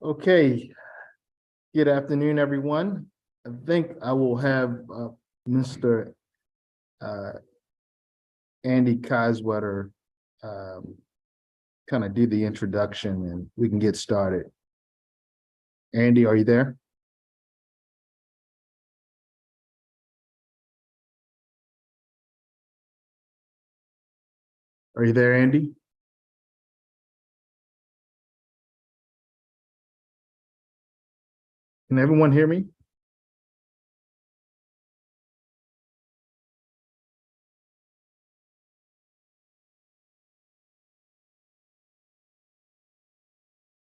Okay, good afternoon, everyone. I think I will have Mr. Andy Kiswetter kind of do the introduction and we can get started. Andy, are you there? Are you there, Andy? Can everyone hear me?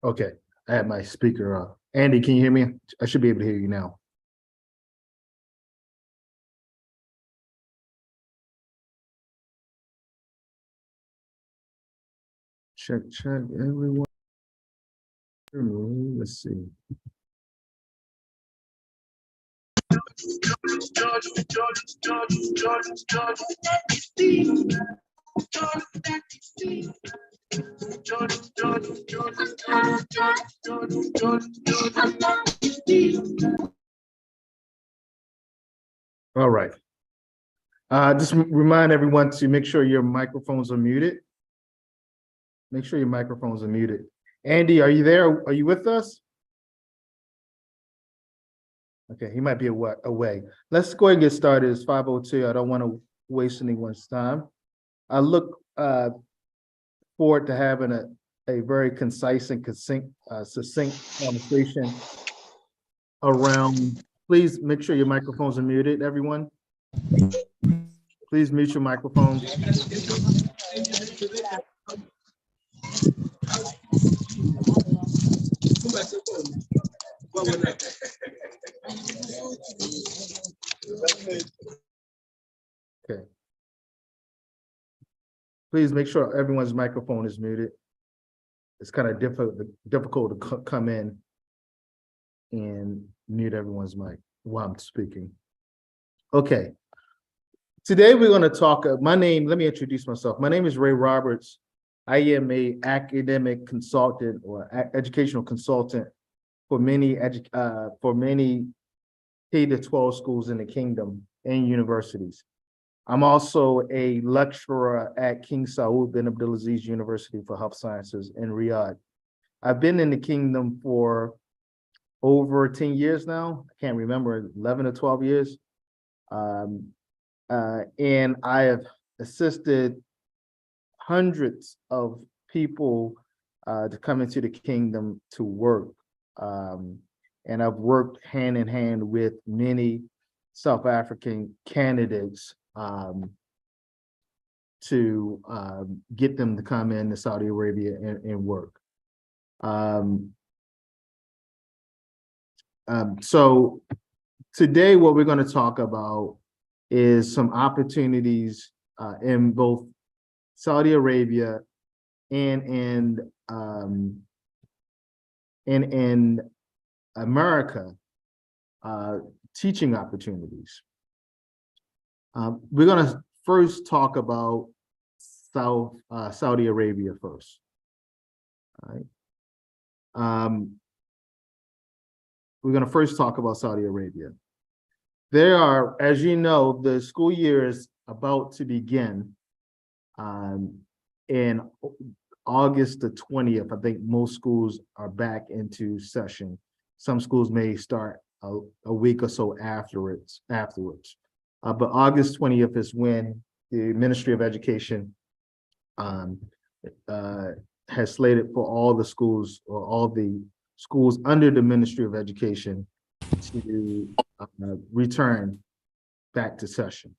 Okay, I have my speaker up. Andy, can you hear me? I should be able to hear you now. Check, everyone. Let's see. All right. Just remind everyone to make sure your microphones are muted. Make sure your microphones are muted. Andy, are you there? Are you with us? Okay, he might be away. Let's go ahead and get started. It's 5:02. I don't want to waste anyone's time. I look forward to having a very concise and succinct conversation around. Please make sure your microphones are muted, everyone. Please mute your microphones. Okay. Please make sure everyone's microphone is muted. It's kind of difficult to come in and mute everyone's mic while I'm speaking. Okay. Today we're going to talk, let me introduce myself. My name is Ray Roberts. I am a academic consultant or educational consultant for many K-12 schools in the kingdom and universities. I'm also a lecturer at King Saud bin Abdulaziz University for Health Sciences in Riyadh. I've been in the kingdom for over 10 years now. I can't remember, 11 or 12 years. And I have assisted hundreds of people to come into the kingdom to work. And I've worked hand in hand with many South African candidates to get them to come into Saudi Arabia and work. So today what we're going to talk about is some opportunities in both Saudi Arabia and in America, teaching opportunities. We're going to first talk about Saudi Arabia first. All right. We're going to first talk about Saudi Arabia. There are, as you know, the school year is about to begin in August the 20th. I think most schools are back into session. Some schools may start a week or so afterwards. But August 20th is when the Ministry of Education has slated for all the schools or all the schools under the Ministry of Education to return back to session.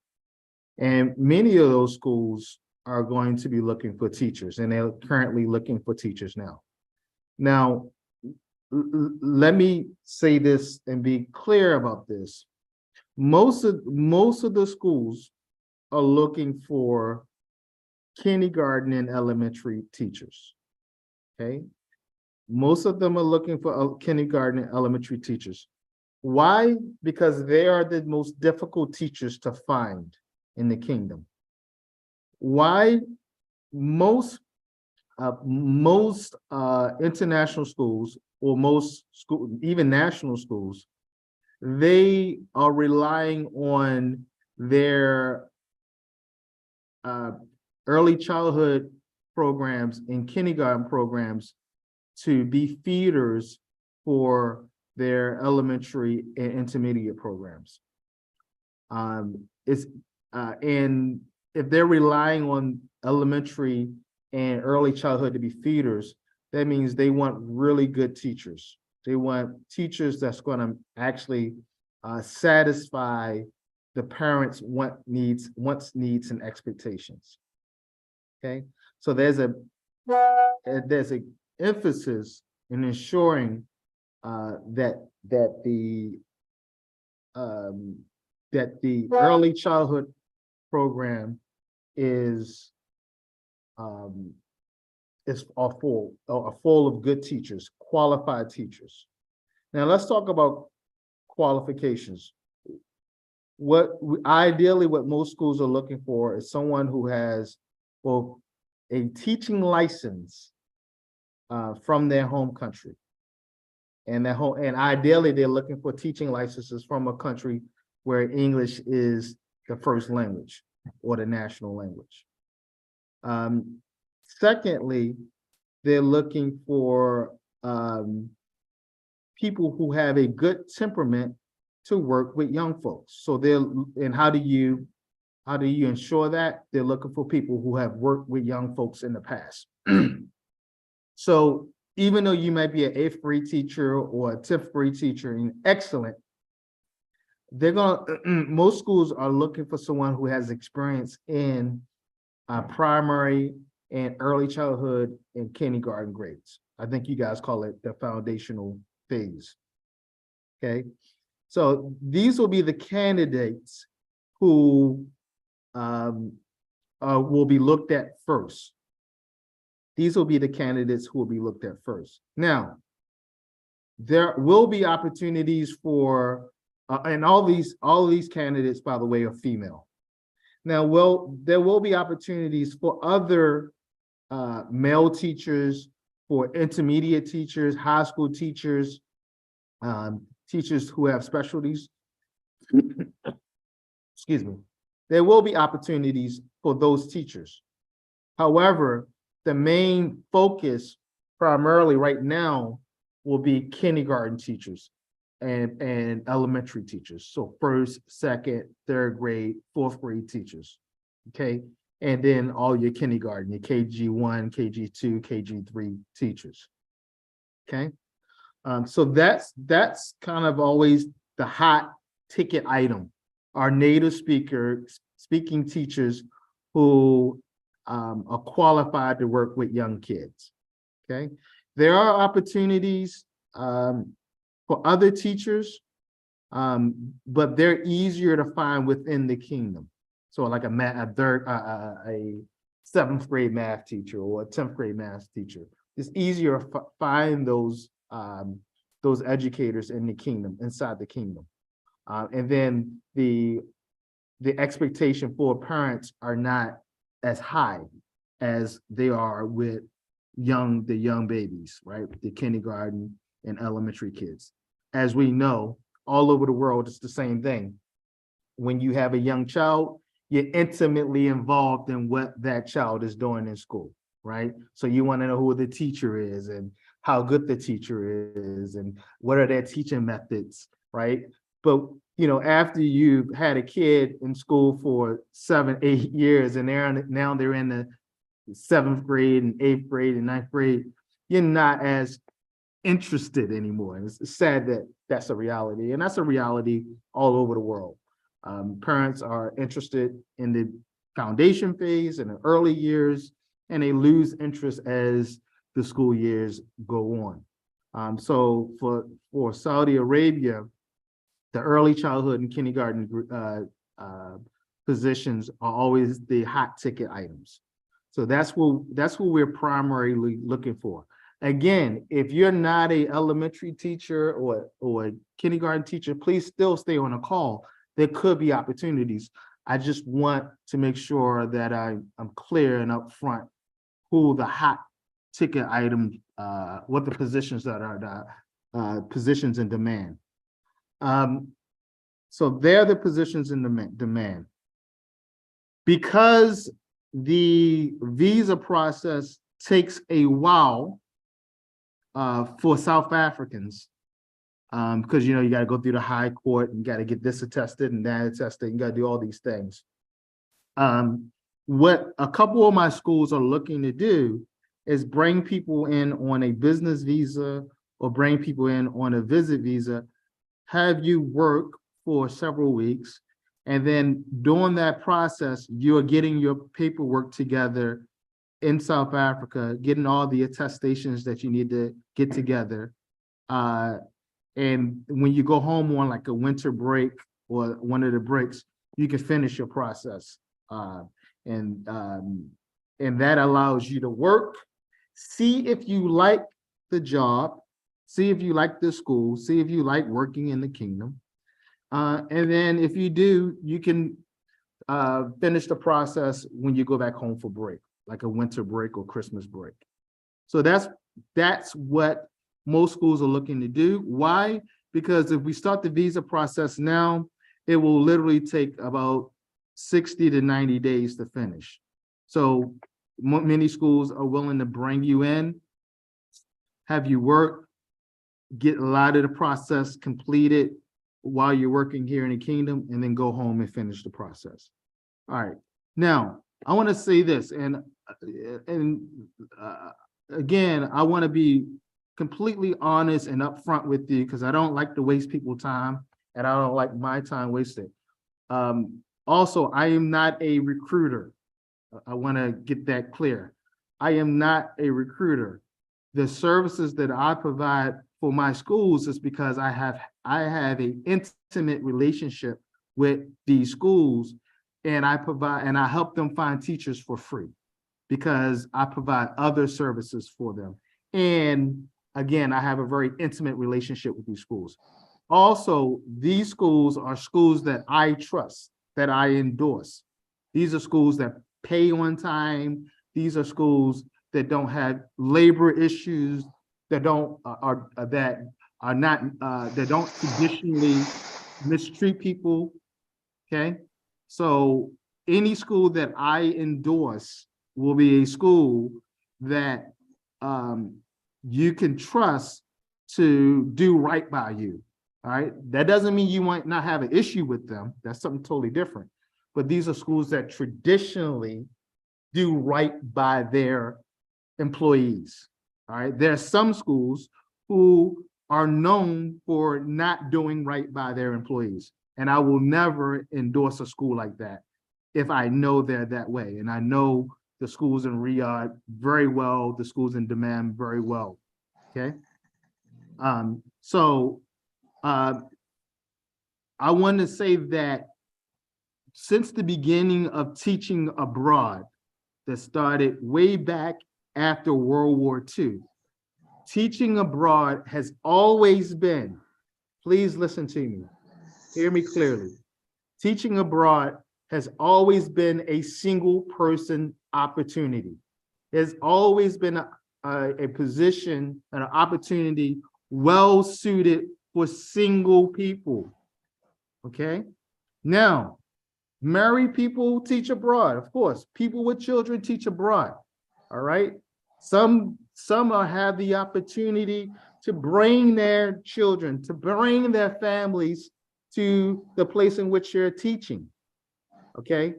And many of those schools are going to be looking for teachers, and they're currently looking for teachers now. Now, let me say this and be clear about this. Most of the schools are looking for kindergarten and elementary teachers, okay? Most of them are looking for kindergarten and elementary teachers. Why? Because they are the most difficult teachers to find in the kingdom. Why? Most international schools or most school, even national schools, they are relying on their early childhood programs and kindergarten programs to be feeders for their elementary and intermediate programs. And if they're relying on elementary and early childhood to be feeders, that means they want really good teachers. They want teachers that's going to actually satisfy the parents' wants, needs, and expectations. Okay, so there's a emphasis in ensuring that the early childhood program is full of good teachers, qualified teachers. Now let's talk about qualifications. Ideally what most schools are looking for is someone who has both a teaching license from their home country, and ideally they're looking for teaching licenses from a country where English is the first language or the national language. Secondly, they're looking for people who have a good temperament to work with young folks. So how do you ensure that? They're looking for people who have worked with young folks in the past. So even though you might be an 8th grade teacher or a 10th grade teacher and excellent, most schools are looking for someone who has experience in primary and early childhood and kindergarten grades. I think you guys call it the foundational phase. Okay, so these will be the candidates who will be looked at first. These will be the candidates who will be looked at first. Now, there will be opportunities for, and all these candidates, by the way, are female. Now, there will be opportunities for other male teachers, for intermediate teachers, high school teachers, teachers who have specialties. Excuse me. There will be opportunities for those teachers. However, the main focus primarily right now will be kindergarten teachers and elementary teachers. So 1st, 2nd, 3rd grade, 4th grade teachers. Okay. And then all your kindergarten, your KG1, KG2, KG3 teachers. Okay. So that's kind of always the hot ticket item. Our native speaking teachers who are qualified to work with young kids. Okay. There are opportunities for other teachers, but they're easier to find within the kingdom. So like a 7th grade math teacher or a 10th grade math teacher. It's easier to find those educators in the kingdom, inside the kingdom. And then the expectation for parents are not as high as they are with the young babies, right? The kindergarten and elementary kids. As we know, all over the world, it's the same thing. When you have a young child, you're intimately involved in what that child is doing in school, right? So you want to know who the teacher is and how good the teacher is and what are their teaching methods, right? But after you've had a kid in school for 7, 8 years and now they're in the 7th grade and 8th grade and 9th grade, you're not as interested anymore. And it's sad that that's a reality, and that's a reality all over the world. Parents are interested in the foundation phase in the early years, and they lose interest as the school years go on. So for Saudi Arabia, the early childhood and kindergarten positions are always the hot ticket items. So that's what we're primarily looking for. Again, if you're not an elementary teacher or a kindergarten teacher, please still stay on a call. There could be opportunities. I just want to make sure that I'm clear and upfront who the hot ticket item, what the positions that are the positions in demand. So they're the positions in demand. Because the visa process takes a while for South Africans, because you got to go through the high court and got to get this attested and that attested, you got to do all these things. What a couple of my schools are looking to do is bring people in on a business visa or bring people in on a visit visa, have you work for several weeks, and then during that process, you're getting your paperwork together in South Africa, getting all the attestations that you need to get together. And when you go home on like a winter break or one of the breaks, you can finish your process. And that allows you to work, see if you like the job, see if you like the school, see if you like working in the kingdom. And then if you do, you can finish the process when you go back home for break, like a winter break or Christmas break. So that's what most schools are looking to do. Why? Because if we start the visa process now, it will literally take about 60 to 90 days to finish. So many schools are willing to bring you in, have you work, get a lot of the process completed while you're working here in the kingdom, and then go home and finish the process. All right. Now, I want to say this, and again, I want to be completely honest and upfront with you because I don't like to waste people's time, and I don't like my time wasted. Also, I am not a recruiter. I want to get that clear. I am not a recruiter. The services that I provide for my schools is because I have an intimate relationship with these schools, and I help them find teachers for free because I provide other services for them. And again, I have a very intimate relationship with these schools. Also, these schools are schools that I trust, that I endorse. These are schools that pay on time. These are schools that don't have labor issues, that don't traditionally mistreat people. Okay, so any school that I endorse will be a school that you can trust to do right by you. All right, that doesn't mean you might not have an issue with them. That's something totally different. But these are schools that traditionally do right by their employees. All right, there are some schools who are known for not doing right by their employees, and I will never endorse a school like that if I know they're that way. And I know the schools in Riyadh very well, the schools in Dammam very well. Okay, I want to say that since the beginning of teaching abroad, that started way back after World War II, teaching abroad has always been, please listen to me, hear me clearly. Teaching abroad has always been a single person opportunity. There's always been a position and an opportunity well suited for single people. Okay, now married people teach abroad, of course. People with children teach abroad. All right, some have the opportunity to bring their children, to bring their families to the place in which you're teaching. Okay,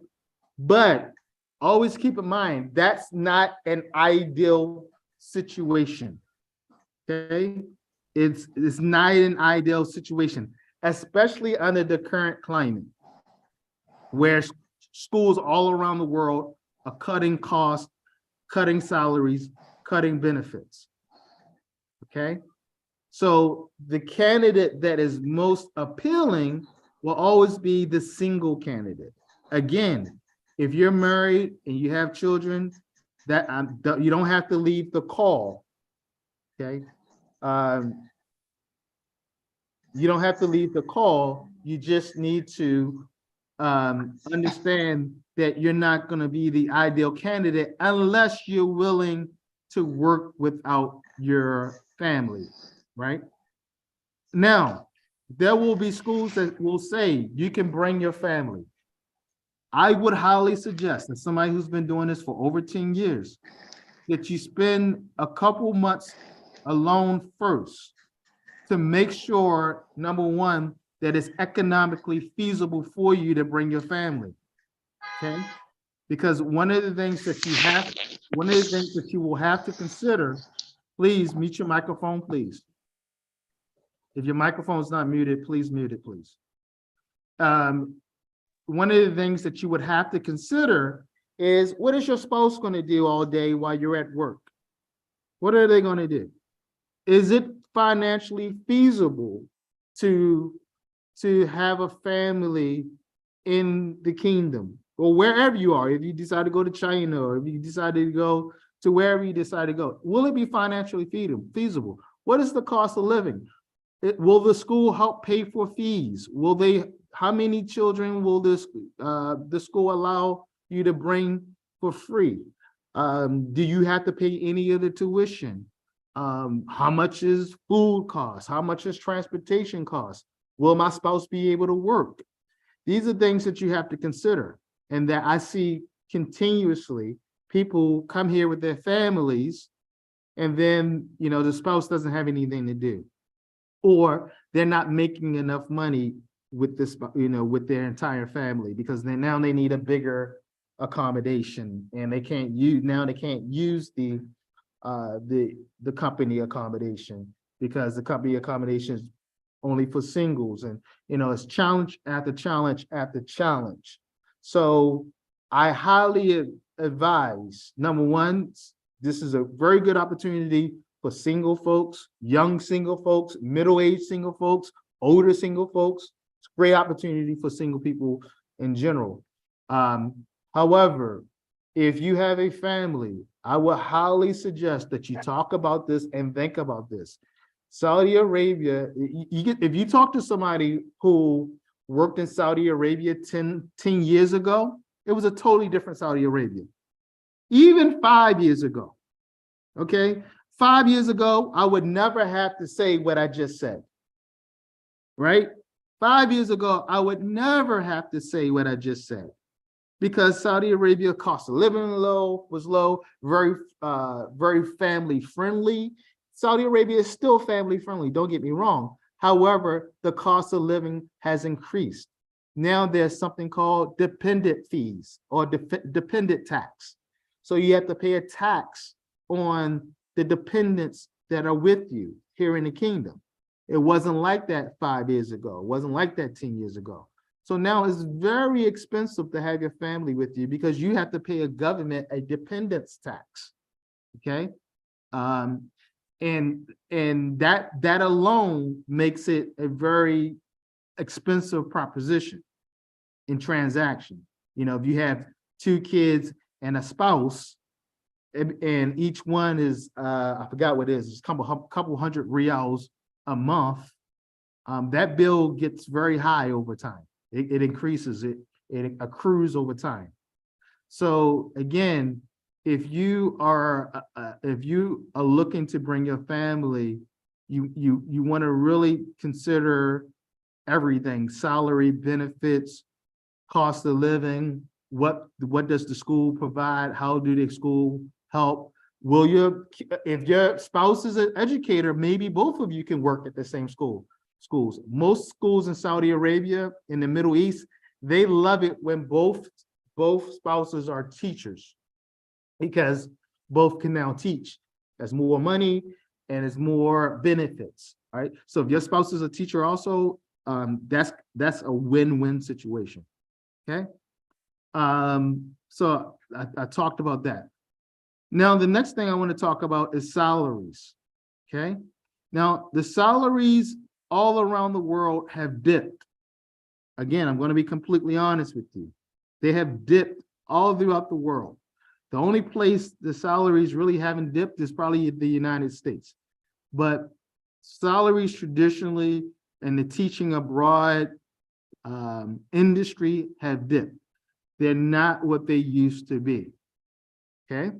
but always keep in mind that's not an ideal situation. Okay, it's not an ideal situation, especially under the current climate, where schools all around the world are cutting costs, cutting salaries, cutting benefits. Okay, so the candidate that is most appealing will always be the single candidate. Again, if you're married and you have children, that you don't have to leave the call. Okay, you don't have to leave the call. You just need to understand that you're not going to be the ideal candidate unless you're willing to work without your family, right? Now, there will be schools that will say you can bring your family. I would highly suggest that somebody who's been doing this for over 10 years, that you spend a couple months alone first to make sure, number one, that it's economically feasible for you to bring your family. Okay? Because one of the things that you will have to consider, please mute your microphone, please. If your microphone is not muted, please mute it, please. One of the things that you would have to consider is, what is your spouse going to do all day while you're at work? What are they going to do? Is it financially feasible to have a family in the kingdom or wherever you are? If you decide to go to China, or if you decide to go to wherever you decide to go, will it be financially feasible? What is the cost of living? Will the school help pay for fees? How many children will the school allow you to bring for free? Do you have to pay any of the tuition? How much is food cost? How much is transportation cost? Will my spouse be able to work? These are things that you have to consider, and that I see continuously. People come here with their families, and then, the spouse doesn't have anything to do, or they're not making enough money with this, with their entire family, because now they need a bigger accommodation, and they can't use the company accommodation, because the company accommodation is only for singles, and it's challenge after challenge after challenge. So I highly advise, number one, this is a very good opportunity for single folks, young single folks, middle-aged single folks, older single folks. It's a great opportunity for single people in general. However, if you have a family, I would highly suggest that you talk about this and think about this. Saudi Arabia, if you talk to somebody who worked in Saudi Arabia 10 years ago, it was a totally different Saudi Arabia. Even 5 years ago, okay? 5 years ago, I would never have to say what I just said, right? 5 years ago, I would never have to say what I just said, because Saudi Arabia cost of living was low, very family friendly. Saudi Arabia is still family friendly, don't get me wrong. However, the cost of living has increased. Now there's something called dependent fees, or dependent tax. So you have to pay a tax on the dependents that are with you here in the kingdom. It wasn't like that 5 years ago. It wasn't like that 10 years ago. So now it's very expensive to have your family with you, because you have to pay a dependence tax, okay? And that alone makes it a very expensive proposition in transaction. If you have 2 kids and a spouse, and each one is, I forgot what it is, it's a couple hundred riyals a month, that bill gets very high over time. It increases, it accrues over time. So again, if you are looking to bring your family, you want to really consider everything: salary, benefits, cost of living. What does the school provide? How do the school help? If your spouse is an educator, maybe both of you can work at the same schools. Most schools in Saudi Arabia, in the Middle East, they love it when both spouses are teachers, because both can now teach. There's more money and it's more benefits, right? So if your spouse is a teacher also, that's a win-win situation, okay? So I talked about that. Now, the next thing I want to talk about is salaries, okay? Now, the salaries all around the world have dipped. Again, I'm going to be completely honest with you. They have dipped all throughout the world. The only place the salaries really haven't dipped is probably the United States. But salaries traditionally in the teaching abroad industry have dipped. They're not what they used to be, okay?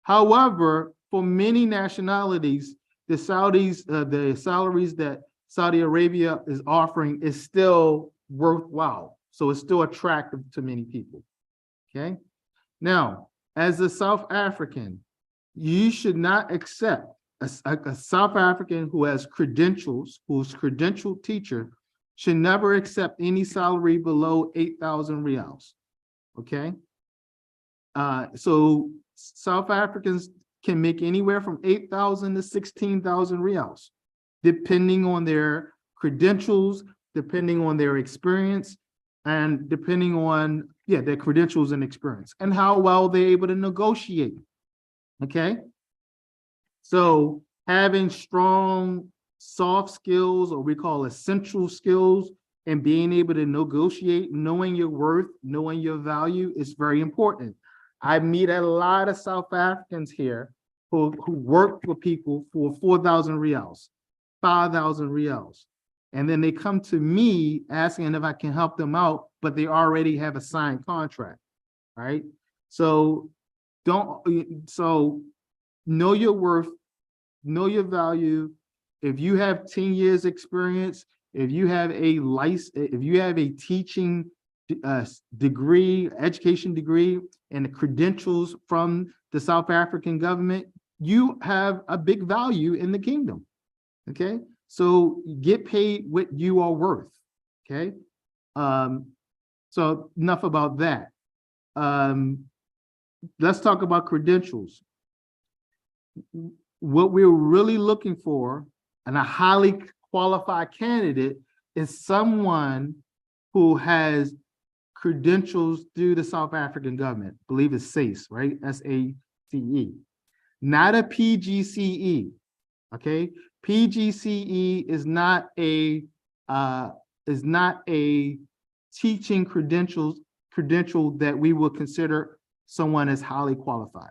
However, for many nationalities, the salaries that Saudi Arabia is offering is still worthwhile. So it's still attractive to many people. Okay. Now, as a South African, you should not accept a South African who has credentials, who's credentialed teacher, should never accept any salary below 8,000 reals. Okay. So South Africans can make anywhere from 8,000 to 16,000 reals, depending on their credentials, depending on their experience, and depending on, their credentials and experience, and how well they're able to negotiate. Okay. So having strong soft skills, or we call essential skills, and being able to negotiate, knowing your worth, knowing your value is very important. I meet a lot of South Africans here who work for people for 4,000 reals, 5,000 reals. And then they come to me asking if I can help them out, but they already have a signed contract, right? So know your worth, know your value. If you have 10 years experience, if you have a license, if you have a teaching degree, education degree, and the credentials from the South African government, you have a big value in the kingdom. Okay, so get paid what you are worth. Okay, so enough about that. Let's talk about credentials. What we're really looking for in a highly qualified candidate is someone who has credentials through the South African government. I believe it's SACE, right? S-A-C-E. Not a PGCE. Okay, PGCE is not a teaching credential that we will consider someone as highly qualified.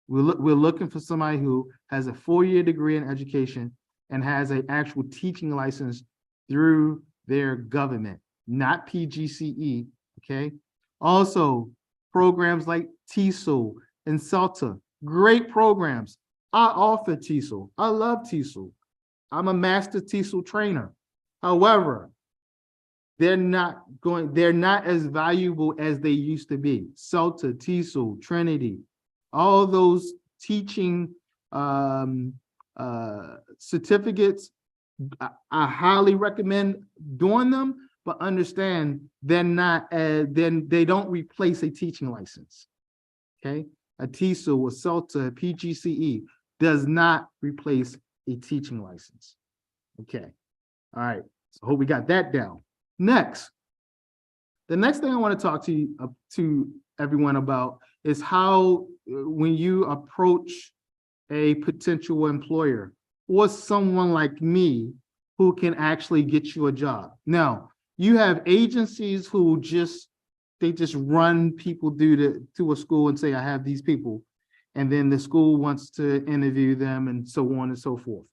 We're looking for somebody who has a 4-year degree in education and has an actual teaching license through their government, not PGCE. Okay. Also, programs like TESOL and CELTA, great programs. I offer TESOL. I love TESOL. I'm a master TESOL trainer. However, they're not as valuable as they used to be. CELTA, TESOL, Trinity, all those teaching certificates, I highly recommend doing them, but understand they don't replace a teaching license. Okay, a TESOL, a CELTA, a PGCE does not replace a teaching license. Okay, all right. So hope we got that down. Next, the next thing I want to talk to everyone about is how, when you approach a potential employer or someone like me who can actually get you a job. Now, you have agencies who just run people to a school and say, I have these people. And then the school wants to interview them and so on and so forth.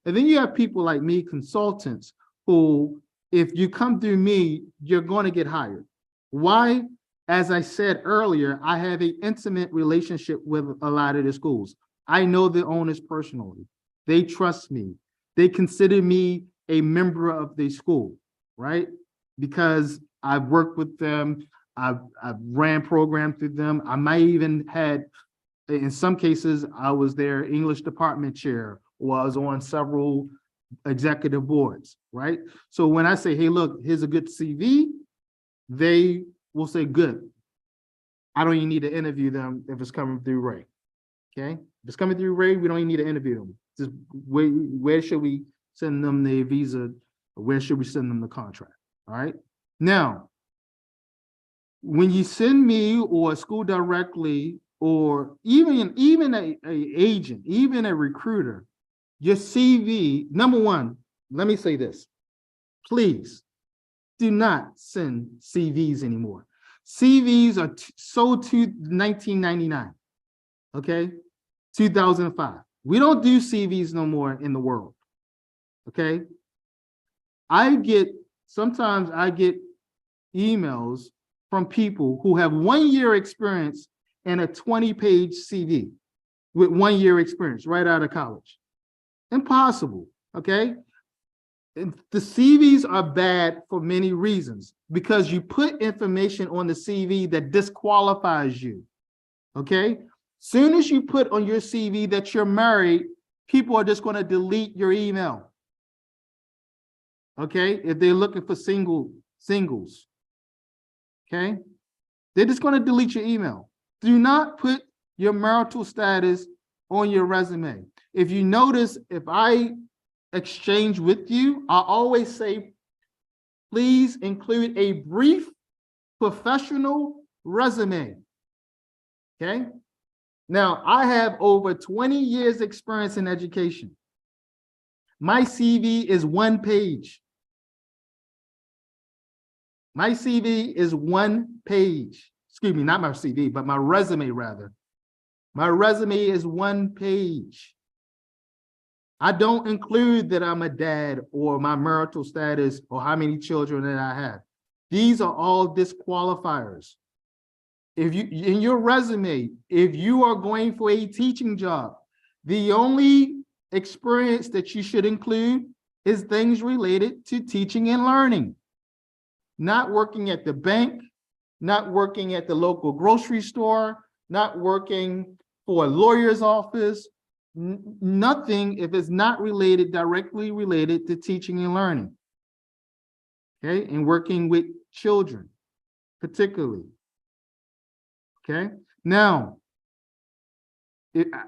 And then you have people like me, consultants, who, if you come through me, you're going to get hired. Why? As I said earlier, I have an intimate relationship with a lot of the schools. I know the owners personally. They trust me. They consider me a member of the school, right? Because I've worked with them. I've ran programs through them. I might even had, in some cases, I was their English department chair, or I was on several executive boards, right? So when I say, hey, look, here's a good CV, they will say, good. I don't even need to interview them if it's coming through Ray. Okay, if it's coming through Ray, we don't even need to interview them. Just where should we send them the visa? Or where should we send them the contract? All right. Now, when you send me or a school directly, or even a agent, even a recruiter, your CV, number one, let me say this, please do not send CVs anymore. CVs are sold to 1999. Okay, 2005. We don't do CVs no more in the world. Okay, sometimes I get emails from people who have 1 year experience and a 20-page CV. with 1 year experience right out of college. Impossible, okay? And the CVs are bad for many reasons, because you put information on the CV that disqualifies you, okay? Soon as you put on your CV that you're married, people are just going to delete your email, okay? If they're looking for singles, okay? They're just going to delete your email. Do not put your marital status on your resume. If you notice, if I exchange with you, I always say, please include a brief professional resume, okay? Now, I have over 20 years experience in education. My CV is 1 page. My CV is 1 page. Excuse me, not my CV, but my resume rather. My resume is 1 page. I don't include that I'm a dad or my marital status or how many children that I have. These are all disqualifiers. If you, in your resume, if you are going for a teaching job, the only experience that you should include is things related to teaching and learning. Not working at the bank, not working at the local grocery store, not working for a lawyer's office, nothing if it's not related, directly related to teaching and learning, okay? And working with children, particularly, okay? Now,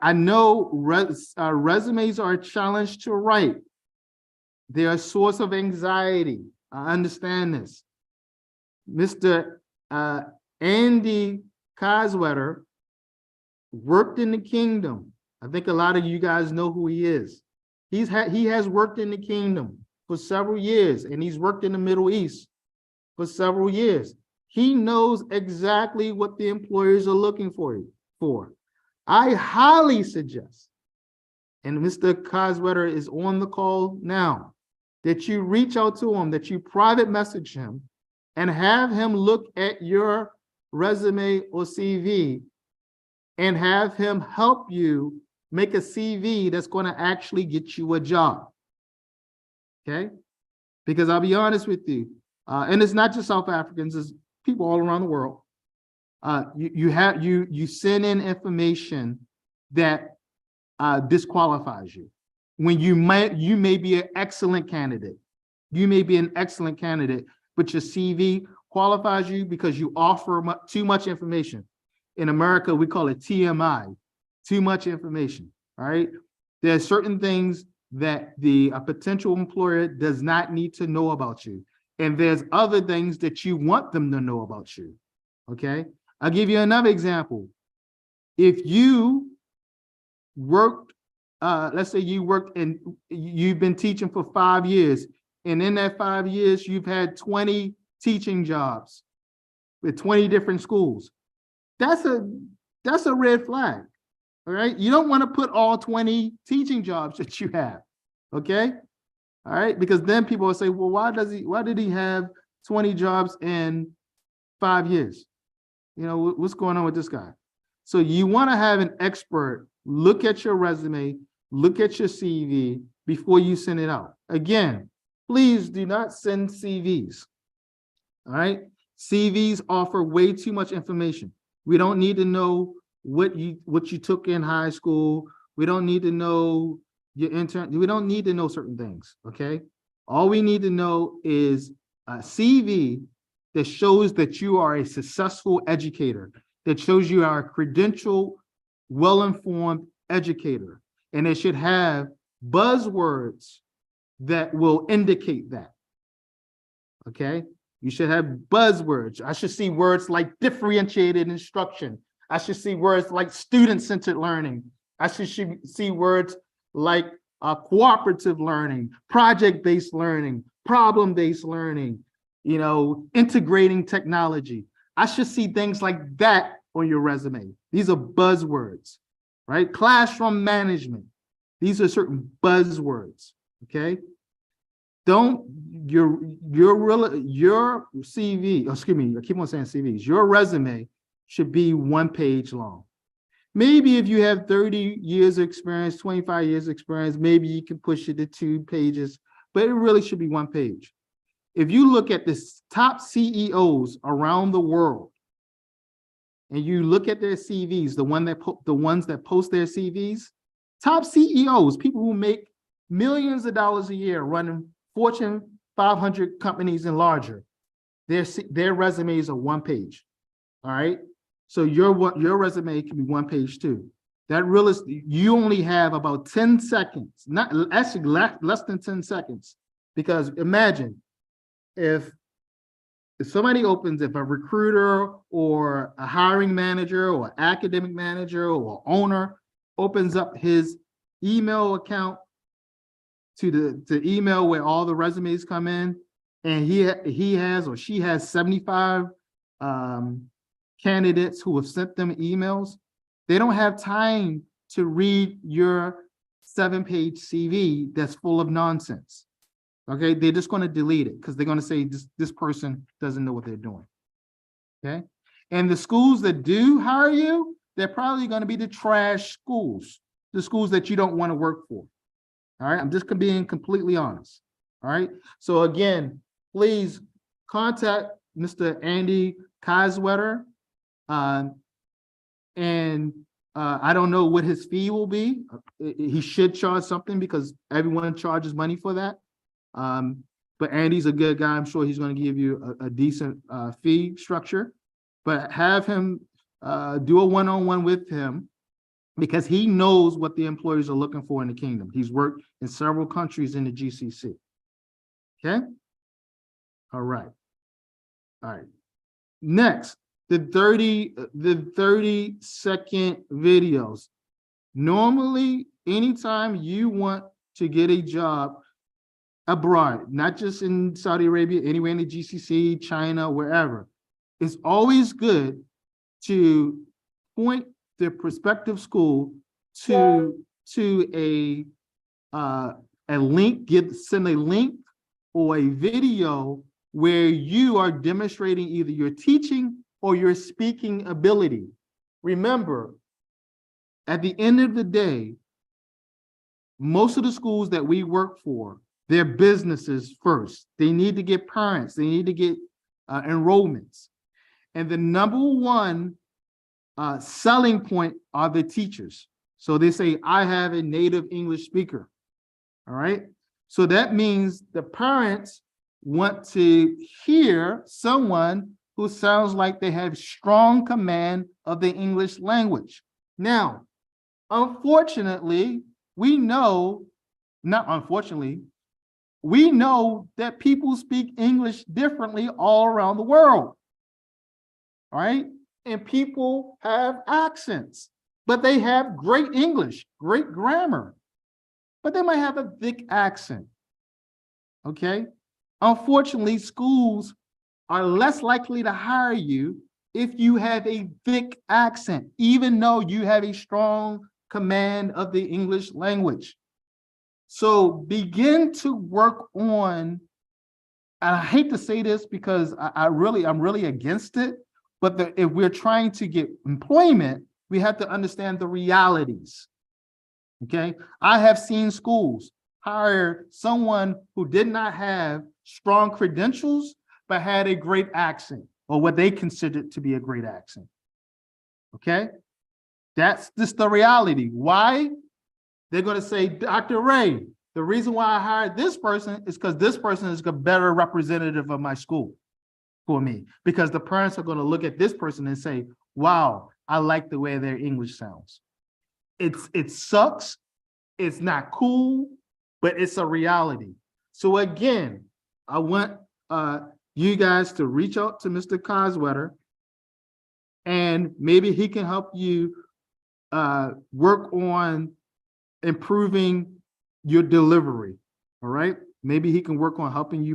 I know resumes are a challenge to write. They're a source of anxiety. I understand this. Mr. Andy Coswetter worked in the kingdom. I think a lot of you guys know who he is. He has worked in the kingdom for several years, and he's worked in the Middle East for several years. He knows exactly what the employers are looking for. I highly suggest, and Mr. Coswetter is on the call now, that you reach out to him, that you private message him, and have him look at your resume or CV and have him help you make a CV that's going to actually get you a job, okay? Because I'll be honest with you, and it's not just South Africans, it's people all around the world. You send in information that disqualifies you when you may be an excellent candidate. You may be an excellent candidate, but your CV qualifies you because you offer too much information. In America, we call it TMI, too much information, all right? There are certain things that a potential employer does not need to know about you. And there's other things that you want them to know about you, okay? I'll give you another example. If you worked, let's say you worked and you've been teaching for 5 years, and in that 5 years, you've had 20 teaching jobs with 20 different schools. That's a red flag, all right? You don't want to put all 20 teaching jobs that you have, okay? All right, because then people will say, well, why did he have 20 jobs in 5 years? You know, what's going on with this guy? So you want to have an expert look at your resume, look at your CV before you send it out. Again, please do not send CVs, all right? CVs offer way too much information. We don't need to know what you took in high school. We don't need to know your intern. We don't need to know certain things, okay? All we need to know is a CV that shows that you are a successful educator, that shows you are a credentialed, well-informed educator, and it should have buzzwords that will indicate that, okay? You should have buzzwords. I should see words like differentiated instruction. I should see words like student-centered learning. I should see words like cooperative learning, project-based learning, problem-based learning, you know, integrating technology. I should see things like that on your resume. These are buzzwords, right? Classroom management. These are certain buzzwords, okay? Don't, your CV, excuse me, I keep on saying CVs, your resume should be 1 page long. Maybe if you have 30 years of experience, 25 years of experience, maybe you can push it to 2 pages, but it really should be 1 page. If you look at the top CEOs around the world, and you look at their CVs, the ones that post their CVs, top CEOs, people who make millions of dollars a year running Fortune 500 companies and larger, their resumes are 1 page. All right. So your resume can be 1 page too. That you only have about 10 seconds, not actually less than 10 seconds, because imagine if somebody opens, if a recruiter or a hiring manager or academic manager or owner opens up his email account to the email where all the resumes come in, and he has or she has 75 candidates who have sent them emails, they don't have time to read your 7-page CV that's full of nonsense. Okay, they're just going to delete it because they're going to say this person doesn't know what they're doing. Okay, and the schools that do hire you, they're probably going to be the trash schools, the schools that you don't want to work for. All right, I'm just being completely honest. All right, so again, please contact Mr. Andy Kiesewetter, and I don't know what his fee will be. He should charge something because everyone charges money for that. But Andy's a good guy. I'm sure he's going to give you a decent fee structure, but have him do a one-on-one with him because he knows what the employers are looking for in the kingdom. He's worked in several countries in the GCC. Okay. All right. All right. Next, the 30-second videos. Normally, anytime you want to get a job abroad, not just in Saudi Arabia, anywhere in the GCC, China, wherever, it's always good to point the prospective school to a link, send a link or a video where you are demonstrating either your teaching or your speaking ability. Remember, at the end of the day, most of the schools that we work for, they're businesses first. They need to get parents. They need to get enrollments. And the number one selling point are the teachers. So they say, I have a native English speaker. All right. So that means the parents want to hear someone who sounds like they have strong command of the English language. Now, unfortunately, we know that people speak English differently all around the world. All right. And people have accents, but they have great English, great grammar, but they might have a thick accent. Okay. Unfortunately, schools are less likely to hire you if you have a thick accent, even though you have a strong command of the English language. So begin to work on, and I hate to say this because I'm really against it, but if we're trying to get employment, we have to understand the realities. Okay, I have seen schools hire someone who did not have strong credentials, but had a great accent, or what they considered to be a great accent. Okay, that's just the reality. Why? They're going to say, Dr. Ray, the reason why I hired this person is because this person is a better representative of my school for me, because the parents are going to look at this person and say, wow, I like the way their English sounds. It sucks. It's not cool, but it's a reality. So again, I want you guys to reach out to Mr. Kiesewetter, and maybe he can help you work on improving your delivery. All right. Maybe he can work on helping you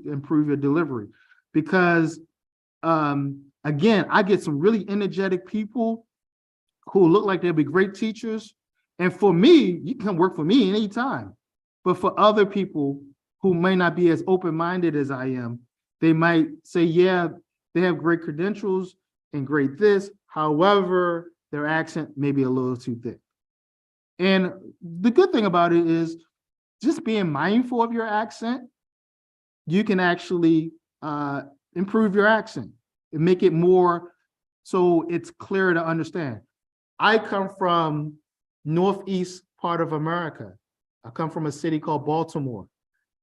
improve your delivery, because again, I get some really energetic people who look like they'll be great teachers. And for me, you can work for me anytime. But for other people who may not be as open-minded as I am, they might say, yeah, they have great credentials and great this. However, their accent may be a little too thick. And the good thing about it is just being mindful of your accent, you can actually improve your accent and make it more so it's clearer to understand. I come from Northeast part of America. I come from a city called Baltimore.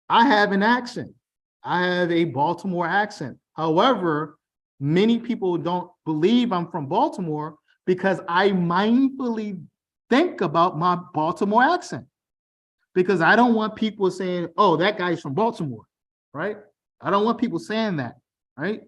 I have an accent. I have a Baltimore accent. However, many people don't believe I'm from Baltimore because I mindfully think about my Baltimore accent, because I don't want people saying, oh, that guy's from Baltimore, right? I don't want people saying that, right?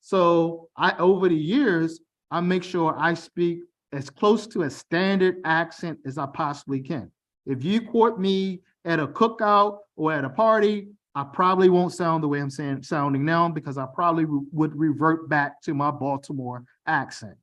So over the years, I make sure I speak as close to a standard accent as I possibly can. If you quote me at a cookout or at a party, I probably won't sound the way I'm sounding now, because I probably would revert back to my Baltimore accent,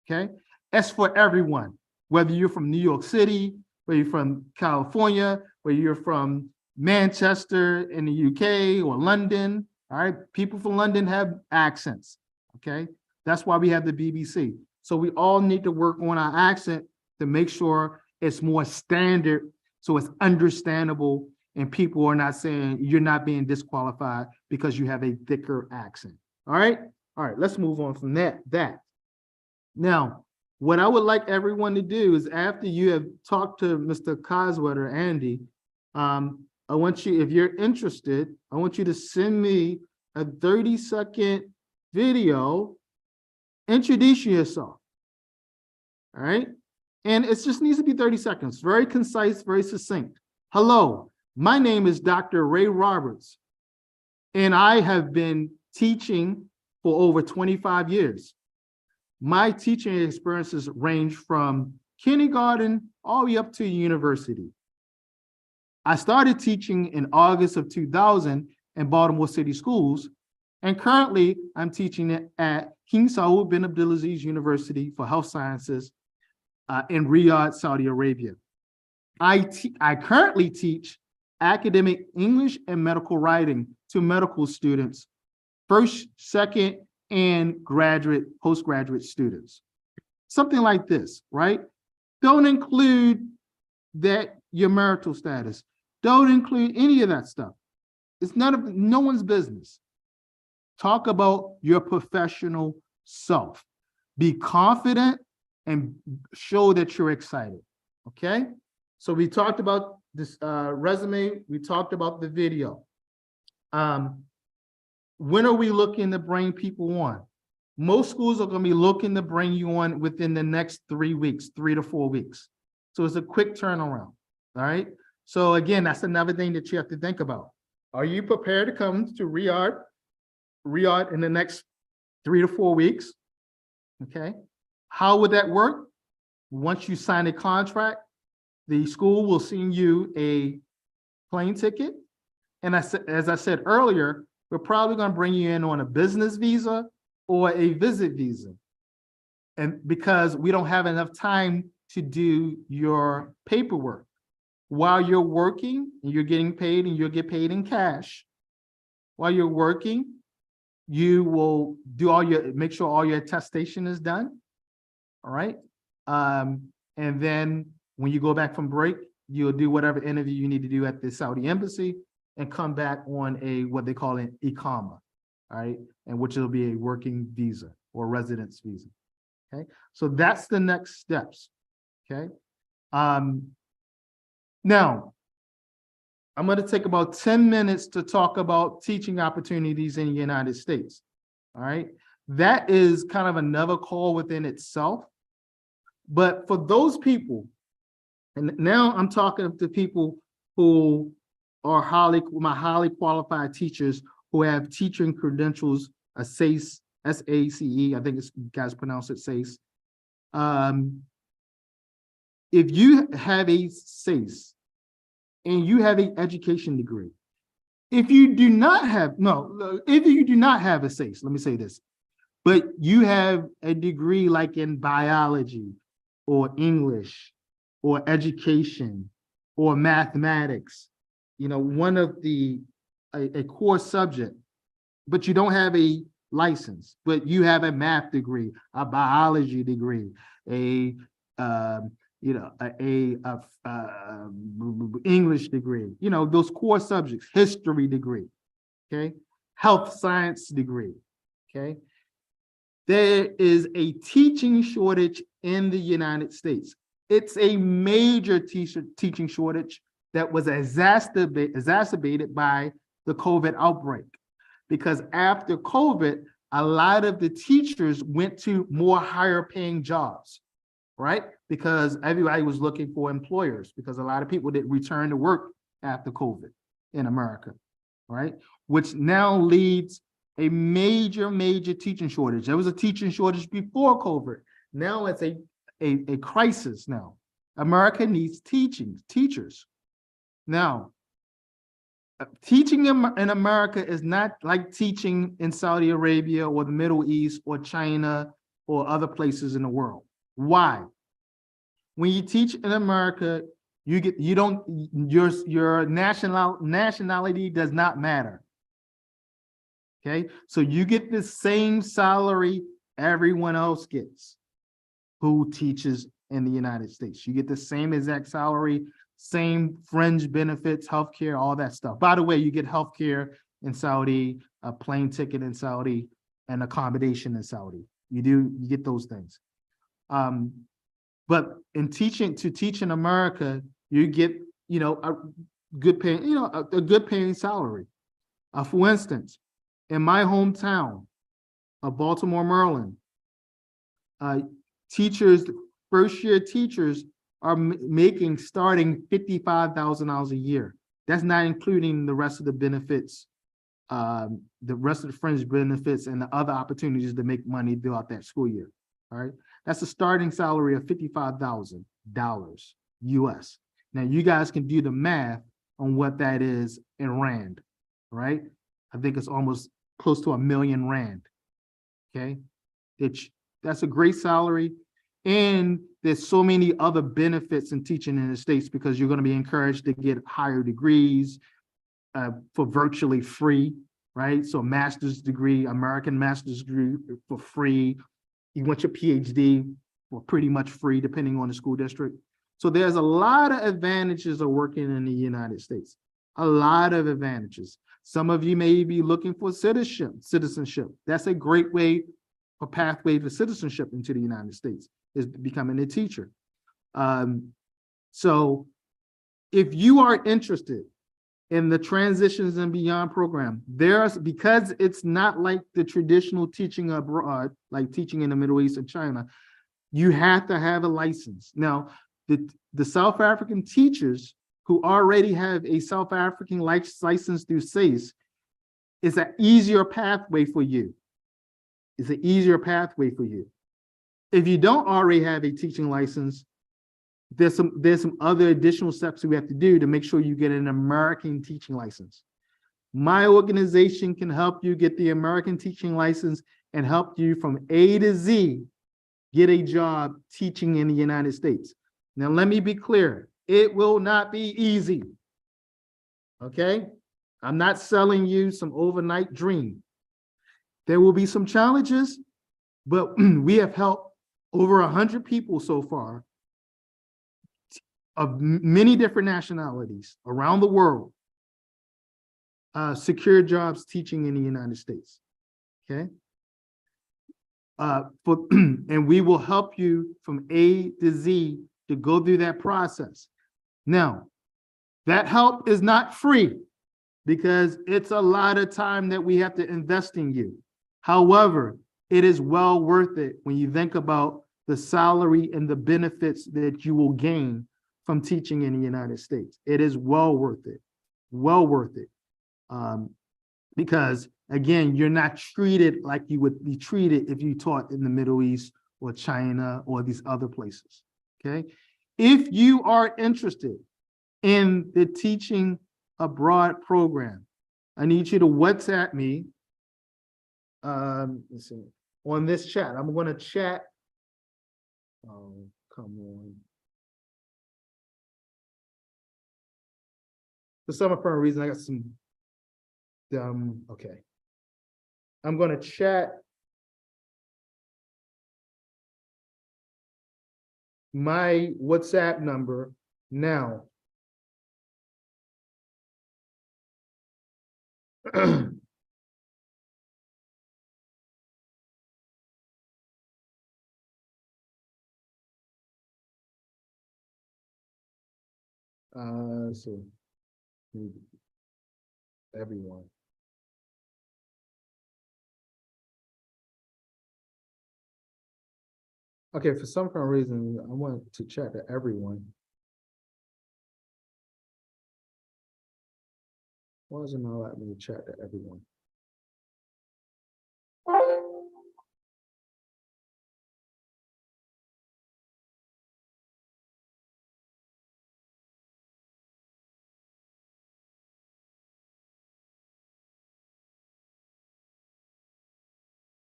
okay? As for everyone, whether you're from New York City, whether you're from California, whether you're from Manchester in the UK or London, all right? People from London have accents, okay? That's why we have the BBC. So we all need to work on our accent to make sure it's more standard, so it's understandable, and people are not saying you're not being disqualified because you have a thicker accent. All right, let's move on from that. Now, what I would like everyone to do is, after you have talked to Mr. Coswetter, Andy, I want you, if you're interested, I want you to send me a 30-second video introducing yourself. All right, and it just needs to be 30 seconds, very concise, very succinct. Hello, my name is Dr. Ray Roberts, and I have been teaching for over 25 years. My teaching experiences range from kindergarten all the way up to university. I started teaching in August of 2000 in Baltimore City Schools, and currently I'm teaching at King Saud bin Abdulaziz University for Health Sciences in Riyadh, Saudi Arabia. I currently teach academic English and medical writing to medical students, first, second, and postgraduate students. Something like this, right? Don't include that your marital status. Don't include any of that stuff. It's no one's business. Talk about your professional self. Be confident and show that you're excited, okay? So we talked about this resume. We talked about the video. When are we looking to bring people on? Most schools are going to be looking to bring you on within the next 3 weeks, 3 to 4 weeks. So it's a quick turnaround, all right? So again, that's another thing that you have to think about. Are you prepared to come to Riyadh in the next 3 to 4 weeks? Okay. How would that work? Once you sign a contract, the school will send you a plane ticket. And as I said earlier, we're probably going to bring you in on a business visa or a visit visa. And because we don't have enough time to do your paperwork. While you're working and you're getting paid, and you'll get paid in cash, while you're working, you will do make sure all your attestation is done. All right. And then when you go back from break, you'll do whatever interview you need to do at the Saudi embassy and come back on what they call an Iqama, all right, and which will be a working visa or residence visa. Okay, so that's the next steps. Okay. Now, I'm going to take about 10 minutes to talk about teaching opportunities in the United States. All right, that is kind of another call within itself. But for those people, and now I'm talking to people who are my highly qualified teachers who have teaching credentials, a SACE, S-A-C-E, I think you guys pronounce it SACE. If you have a SACE and you have an education degree, if you do not have a SACE, let me say this, but you have a degree like in biology or English or education or mathematics, one of a core subject, but you don't have a license, but you have a math degree, a biology degree, a English degree, those core subjects, history degree, okay, health science degree, okay. There is a teaching shortage in the United States. It's a major teaching shortage that was exacerbated by the COVID outbreak. Because after COVID, a lot of the teachers went to more higher paying jobs, right? Because everybody was looking for employers, because a lot of people didn't return to work after COVID in America, right? Which now leads a major teaching shortage. There was a teaching shortage before COVID. Now it's a crisis now. America needs teachers. Now, teaching in America is not like teaching in Saudi Arabia or the Middle East or China or other places in the world. Why? When you teach in America, your nationality does not matter. Okay, so you get the same salary everyone else gets who teaches in the United States. You get the same exact salary, same fringe benefits, healthcare, all that stuff. By the way, you get healthcare in Saudi, a plane ticket in Saudi, and accommodation in Saudi. You get those things. But to teach in America, you get, a good paying, a good paying salary. For instance, in my hometown of Baltimore, Maryland, first year teachers are making starting $55,000 a year. That's not including the rest of the benefits, the rest of the fringe benefits and the other opportunities to make money throughout that school year. All right. That's a starting salary of $55,000 US. Now you guys can do the math on what that is in Rand, right? I think it's almost close to 1 million Rand. Okay. That's a great salary. And there's so many other benefits in teaching in the States, because you're going to be encouraged to get higher degrees for virtually free, right? So a master's degree, American master's degree for free. You want your PhD for pretty much free, depending on the school district. So there's a lot of advantages of working in the United States, a lot of advantages. Some of you may be looking for citizenship. That's a great way, a pathway to citizenship into the United States, is becoming a teacher. So if you are interested in the Transitions and Beyond program, because it's not like the traditional teaching abroad, like teaching in the Middle East and China, you have to have a license. Now, the South African teachers who already have a South African license through SACE is an easier pathway for you. It's an easier pathway for you. If you don't already have a teaching license, there's some other additional steps we have to do to make sure you get an American teaching license. My organization can help you get the American teaching license and help you from A to Z get a job teaching in the United States. Now, let me be clear. It will not be easy. Okay? I'm not selling you some overnight dream. There will be some challenges, but we have helped over 100 people so far of many different nationalities around the world secure jobs teaching in the United States. Okay? And we will help you from A to Z to go through that process. Now, that help is not free, because it's a lot of time that we have to invest in you. However, it is well worth it when you think about the salary and the benefits that you will gain from teaching in the United States. It is well worth it, because again, you're not treated like you would be treated if you taught in the Middle East or China or these other places, okay? If you are interested in the teaching abroad program, I need you to WhatsApp me. Let's see, on this chat. I'm going to chat. Oh, come on. For some apparent reason, I got some dumb. Okay. I'm gonna chat my WhatsApp number now. So everyone. Okay, for some kind of reason, I want to chat to everyone. Why doesn't it allow me to chat to everyone?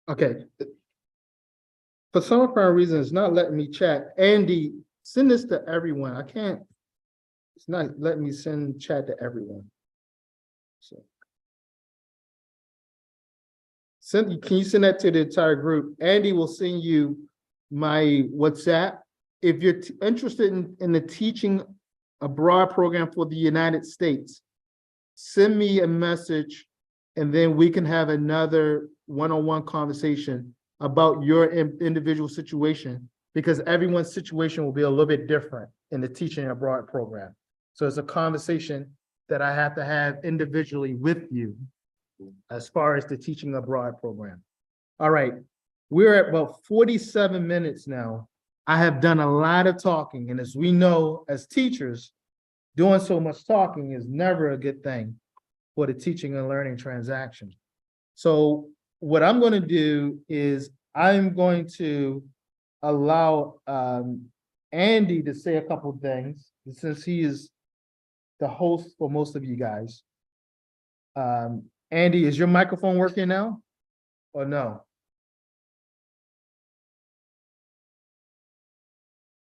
Okay. For some apparent reason, it's not letting me chat. Andy, send this to everyone. I can't, it's not letting me send chat to everyone. So. Can you send that to the entire group? Andy will send you my WhatsApp. If you're interested in the teaching abroad program for the United States, send me a message and then we can have another one-on-one conversation about your individual situation, because everyone's situation will be a little bit different in the teaching abroad program. So it's a conversation that I have to have individually with you as far as the teaching abroad program. All right, we're at about 47 minutes now. I have done a lot of talking, and as we know, as teachers, doing so much talking is never a good thing for the teaching and learning transaction. So what I'm going to do is I'm going to allow Andy to say a couple things, since he is the host for most of you guys. Andy, is your microphone working now or no?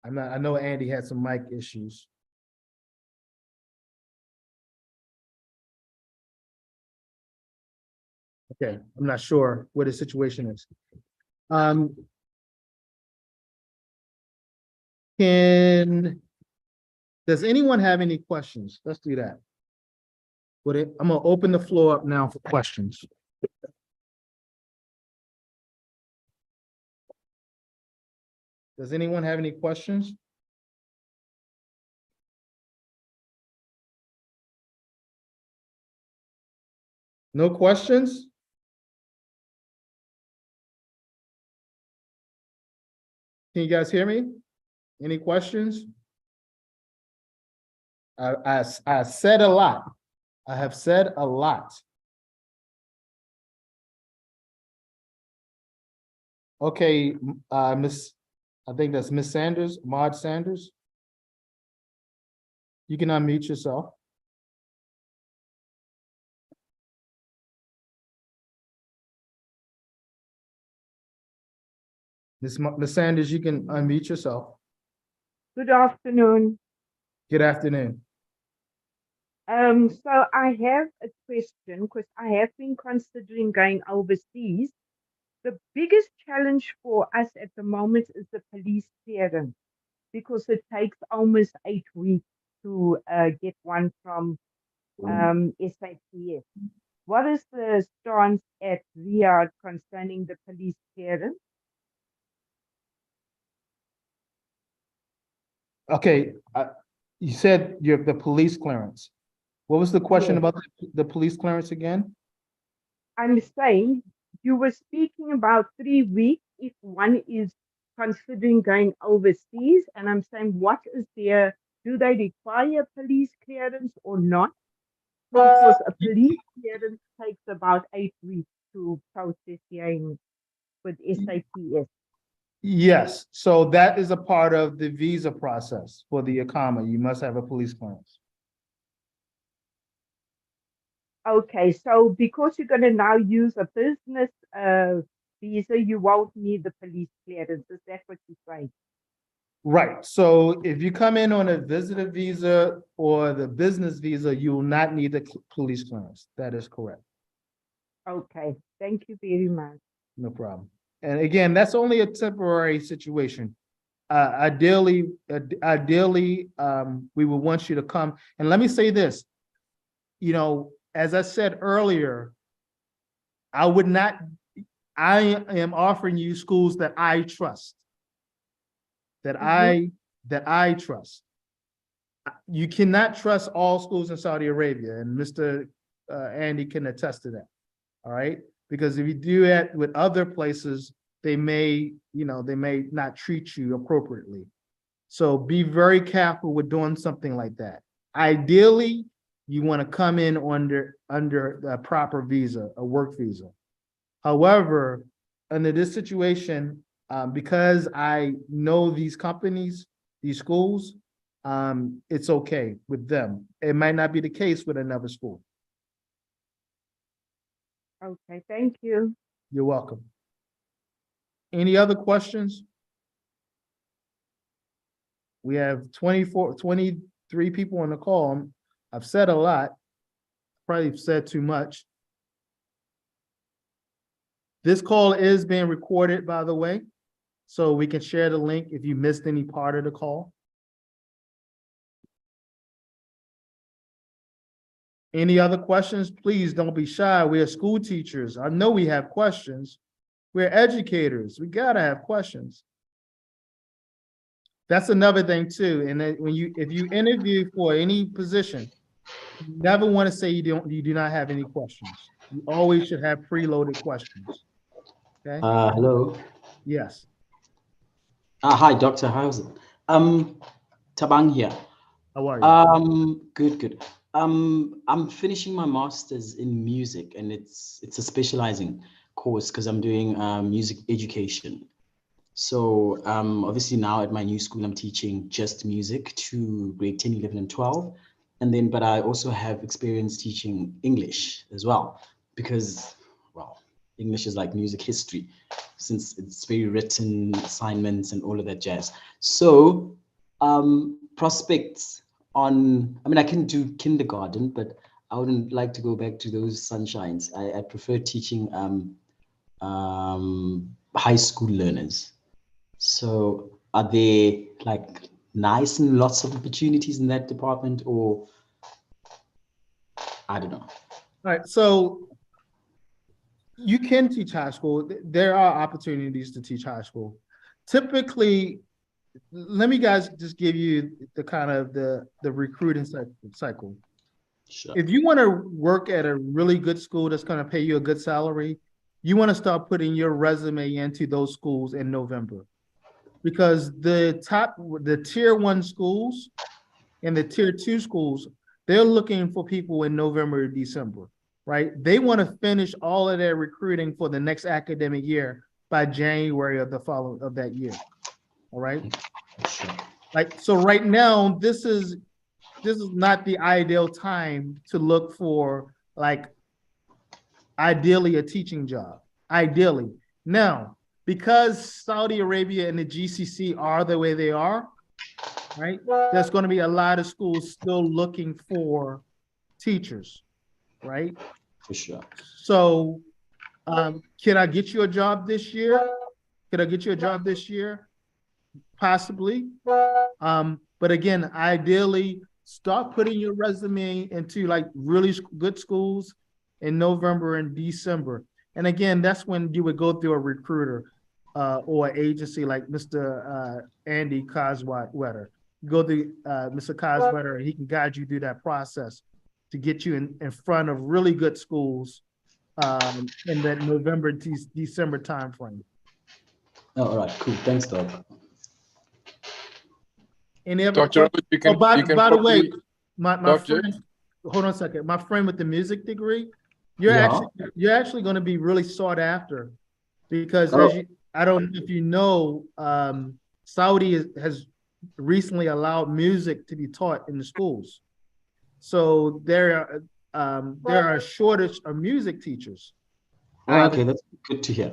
I know Andy had some mic issues. Okay, I'm not sure what the situation is. Does anyone have any questions? Let's do that. I'm gonna open the floor up now for questions. Does anyone have any questions? No questions? Can you guys hear me? Any questions? I said a lot. I have said a lot. Okay, I think that's Miss Sanders, Maud Sanders. You can unmute yourself. Miss Sanders, you can unmute yourself. Good afternoon. Good afternoon. So I have a question because I have been considering going overseas. The biggest challenge for us at the moment is the police clearance, because it takes almost 8 weeks to get one from SAPS. What is the stance at Riyadh concerning the police clearance? Okay, you said the police clearance. What was the question Yes. about the police clearance again? I'm saying you were speaking about 3 weeks if one is considering going overseas, and I'm saying what is do they require police clearance or not? Because a police clearance takes about 8 weeks to process here with SAPS. Yes, so that is a part of the visa process for the ICAMA. You must have a police clearance. Okay, so because you're going to now use a business visa, you won't need the police clearance. Is that what you're saying? Right, so if you come in on a visitor visa or the business visa, you will not need the police clearance. That is correct. Okay. Thank you very much. No problem. And again, that's only a temporary situation. Ideally, we would want you to come. And let me say this, as I said earlier, I would not, I am offering you schools that I trust. That I trust. You cannot trust all schools in Saudi Arabia, and Mr. Andy can attest to that. All right, because if you do that with other places, they may not treat you appropriately. So be very careful with doing something like that. Ideally, you want to come in under a proper visa, a work visa. However, under this situation, because I know these companies, these schools, it's okay with them. It might not be the case with another school. Okay. Thank you. You're welcome. Any other questions? We have 23 people on the call. I've said a lot, probably said too much. This call is being recorded, by the way, so we can share the link if you missed any part of the call. Any other questions? Please don't be shy. We are school teachers. I know we have questions. We're educators. We gotta have questions. That's another thing too. And if you interview for any position, you never want to say you do not have any questions. You always should have preloaded questions. Okay. Hello. Yes. Hi, Dr. Hausen. Tabang here. How are you? Good. I'm finishing my master's in music, and it's a specializing course because I'm doing music education. So obviously now at my new school, I'm teaching just music to grade 10, 11, and 12. And then, but I also have experience teaching English as well, because, well, English is like music history, since it's very written, assignments and all of that jazz. So prospects on, I mean, I can do kindergarten, but I wouldn't like to go back to those sunshines. I prefer teaching high school learners. So are there like nice and lots of opportunities in that department, or I don't know? All right, so you can teach high school. There are opportunities to teach high school. Typically, let me guys just give you the kind of the recruiting cycle. Sure. If you want to work at a really good school that's going to pay you a good salary, you want to start putting your resume into those schools in November, because the tier 1 schools and the tier 2 schools, they're looking for people in November or December, right? They want to finish all of their recruiting for the next academic year by January of that year. All right. Sure. Like, so right now, this is not the ideal time to look for, like, ideally a teaching job. Ideally. Now, because Saudi Arabia and the GCC are the way they are, right? There's going to be a lot of schools still looking for teachers, right? For sure. So, can I get you a job this year? Could I get you a job this year? Possibly. But again, ideally, start putting your resume into like really good schools in November and December. And again, that's when you would go through a recruiter or an agency like Mr. Andy Coswetter. Go to Mr. Coswetter, and he can guide you through that process to get you in front of really good schools in that November, December timeframe. Oh, all right, cool. Thanks, Doc. Any other Dr. Robert, you can, by the way, probably, my friend, hold on a second. My friend with the music degree, you're actually going to be really sought after, because I don't know if you know, Saudi has recently allowed music to be taught in the schools. So there are a shortage of music teachers. Okay, that's good to hear.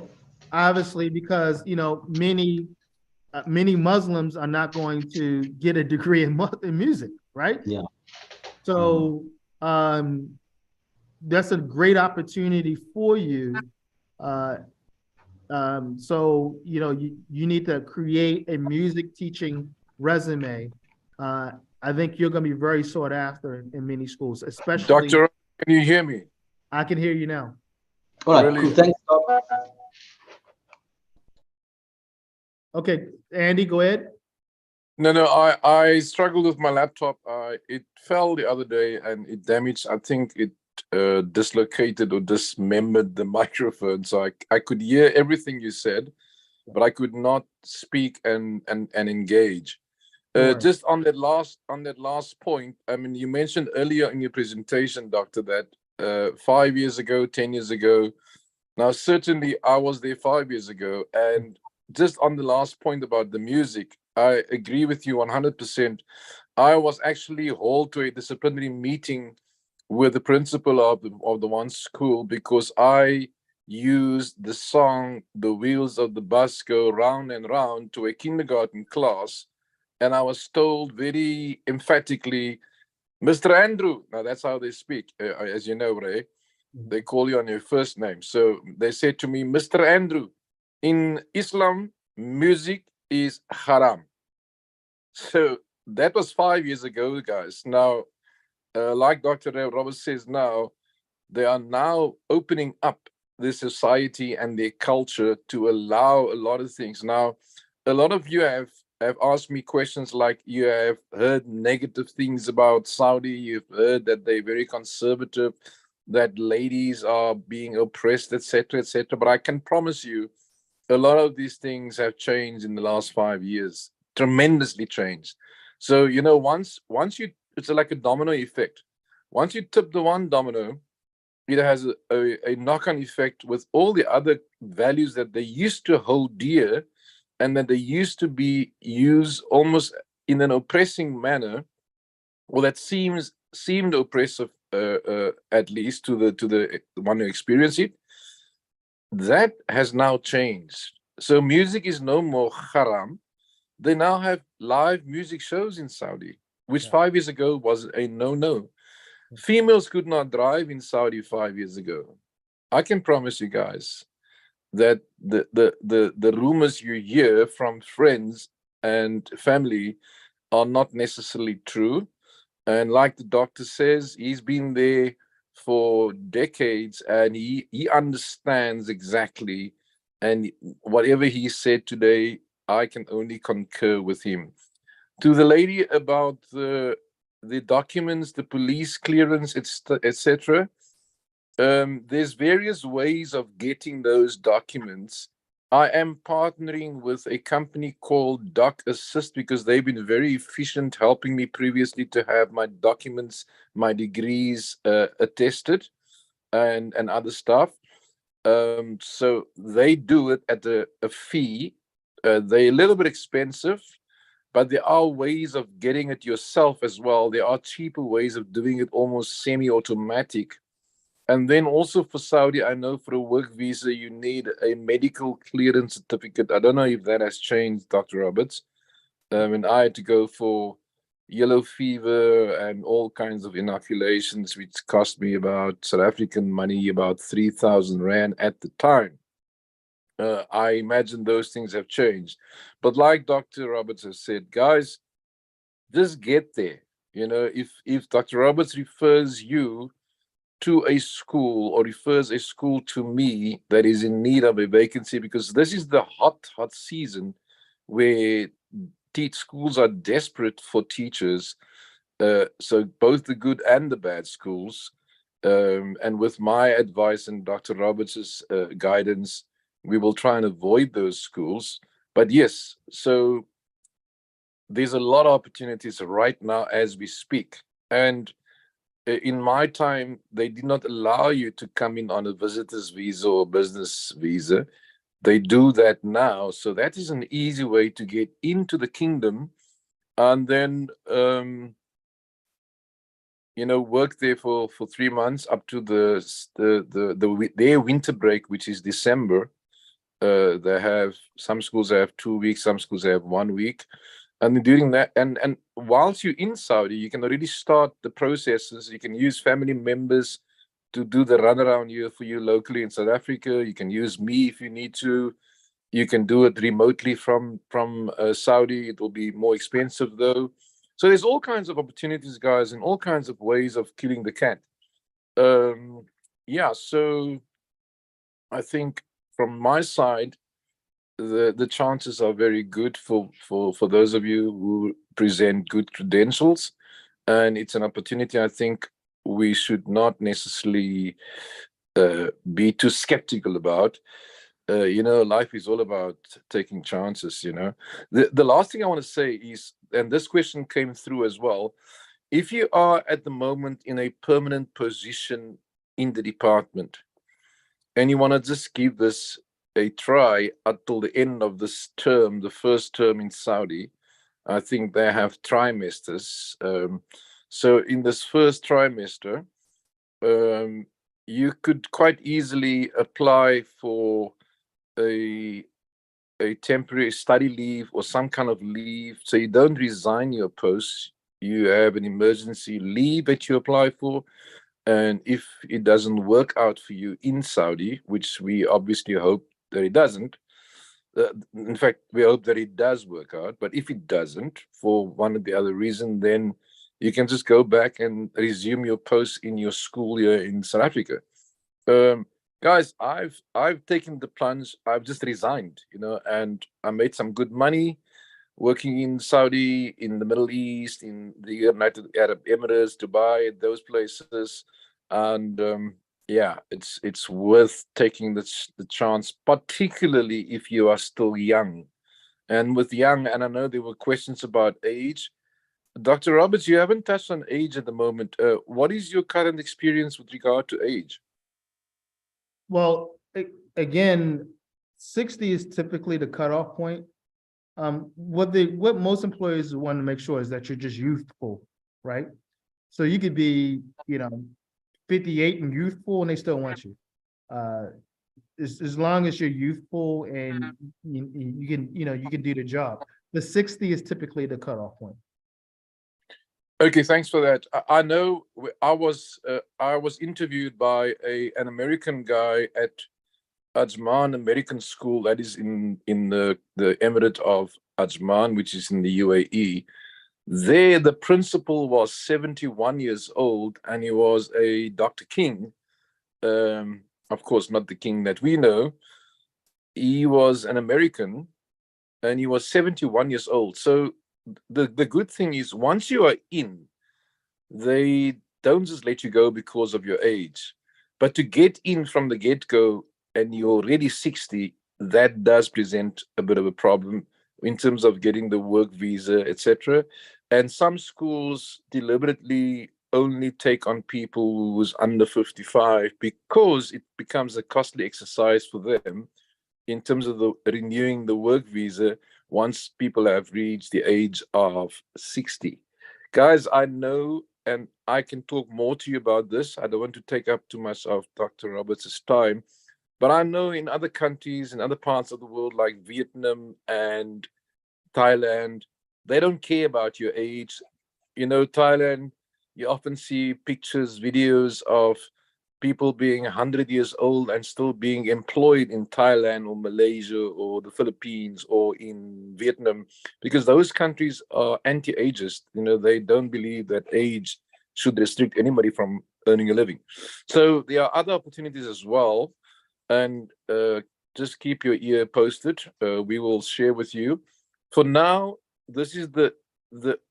Obviously, because many Muslims are not going to get a degree in music, right? Yeah. So that's a great opportunity for you. So, you need to create a music teaching resume. I think you're going to be very sought after in many schools, especially. Doctor, can you hear me? I can hear you now. All right, Really? cool. Thanks, Doc. Okay, Andy, go ahead. No, I struggled with my laptop. It fell the other day and it damaged. I think it dislocated or dismembered the microphone. So I could hear everything you said, but I could not speak and engage. Sure. Just on that last point, I mean, you mentioned earlier in your presentation, Doctor, that 5 years ago, 10 years ago. Now, certainly I was there 5 years ago. And just on the last point about the music, I agree with you 100%. I was actually hauled to a disciplinary meeting with the principal of the one school because I used the song "The Wheels of the Bus Go Round and Round" to a kindergarten class. And I was told very emphatically, Mr. Andrew, now that's how they speak, as you know, Ray, they call you on your first name. So they said to me, Mr. Andrew, in Islam, music is haram. So that was 5 years ago, guys. Now, like Dr. Roberts says now, they are now opening up the society and their culture to allow a lot of things. Now, a lot of you have asked me questions like, you have heard negative things about Saudi, you've heard that they're very conservative, that ladies are being oppressed, etc., etc. But I can promise you, a lot of these things have changed in the last 5 years, tremendously changed. So, once you, it's like a domino effect. Once you tip the one domino, it has a knock-on effect with all the other values that they used to hold dear and that they used to be used almost in an oppressing manner, or that seemed oppressive, at least to the one who experienced it. That has now changed. So music is no more haram. They now have live music shows in Saudi, which 5 years ago was a no-no. Females could not drive in Saudi 5 years ago. I can promise you guys that the rumors you hear from friends and family are not necessarily true. And like the doctor says, he's been there for decades and he understands exactly. And whatever he said today, I can only concur with him. To the lady about the documents, the police clearance, etc. There's various ways of getting those documents. I am partnering with a company called Doc Assist because they've been very efficient helping me previously to have my documents, my degrees attested and other stuff. So they do it at a fee. They're a little bit expensive, but there are ways of getting it yourself as well. There are cheaper ways of doing it, almost semi-automatic. And then also for Saudi, I know for a work visa, you need a medical clearance certificate. I don't know if that has changed, Dr. Roberts. And I had to go for yellow fever and all kinds of inoculations, which cost me about South African money, about 3,000 Rand at the time. I imagine those things have changed. But like Dr. Roberts has said, guys, just get there. If Dr. Roberts refers you to a school or refers a school to me that is in need of a vacancy, because this is the hot season where schools are desperate for teachers. So both the good and the bad schools. And with my advice and Dr. Roberts's guidance, we will try and avoid those schools. But yes, so there's a lot of opportunities right now as we speak. And in my time, they did not allow you to come in on a visitor's visa or business visa. They do that now. So that is an easy way to get into the kingdom and then, work there for 3 months up to their winter break, which is December. They have, some schools have 2 weeks, some schools have 1 week. And during that, and whilst you're in Saudi, you can already start the processes. You can use family members do the runaround here for you locally in South Africa. You can use me if you need to. You can do it remotely from Saudi. It will be more expensive though. So there's all kinds of opportunities, guys, and all kinds of ways of killing the cat. Yeah, so I think from my side, the chances are very good for those of you who present good credentials, and it's an opportunity I think we should not necessarily be too skeptical about. You know, life is all about taking chances, you know. The last thing I want to say is, and this question came through as well, if you are at the moment in a permanent position in the department and you want to just give this a try until the end of this term, the first term in Saudi, I think they have trimesters. So in this first trimester, you could quite easily apply for a temporary study leave or some kind of leave. So you don't resign your post. You have an emergency leave that you apply for. And if it doesn't work out for you in Saudi, which we obviously hope that it doesn't, in fact, we hope that it does work out. But if it doesn't, for one or the other reason, then you can just go back and resume your post in your school here in South Africa. Guys, I've taken the plunge. I've just resigned, you know, and I made some good money working in Saudi, in the Middle East, in the United Arab Emirates, Dubai, those places. And yeah, it's worth taking the chance, particularly if you are still young. And with young, and I know there were questions about age. Dr. Roberts, you haven't touched on age at the moment. What is your current experience with regard to age? Well, again, 60 is typically the cutoff point. What most employers want to make sure is that you're just youthful, right? So you could be, 58 and youthful, and they still want you. As long as you're youthful and you can do the job. The 60 is typically the cutoff point. Okay, thanks for that. I know I was interviewed by an American guy at Ajman American School, that is in the Emirate of Ajman, which is in the UAE. There, the principal was 71 years old, and he was a Dr. King. Of course, not the king that we know. He was an American, and he was 71 years old. So the good thing is, once you are in, they don't just let you go because of your age. But to get in from the get-go and you're already 60, that does present a bit of a problem in terms of getting the work visa, etc. And some schools deliberately only take on people who's under 55 because it becomes a costly exercise for them in terms of renewing the work visa once people have reached the age of 60. Guys, I know, and I can talk more to you about this. I don't want to take up too much of Dr. Roberts' time, but I know in other countries, in other parts of the world, like Vietnam and Thailand, they don't care about your age. You know, Thailand, you often see pictures, videos of people being 100 years old and still being employed in Thailand or Malaysia or the Philippines or in Vietnam, because those countries are anti-ageist. You know, they don't believe that age should restrict anybody from earning a living. So there are other opportunities as well. And just keep your ear posted. We will share with you. For now, this is the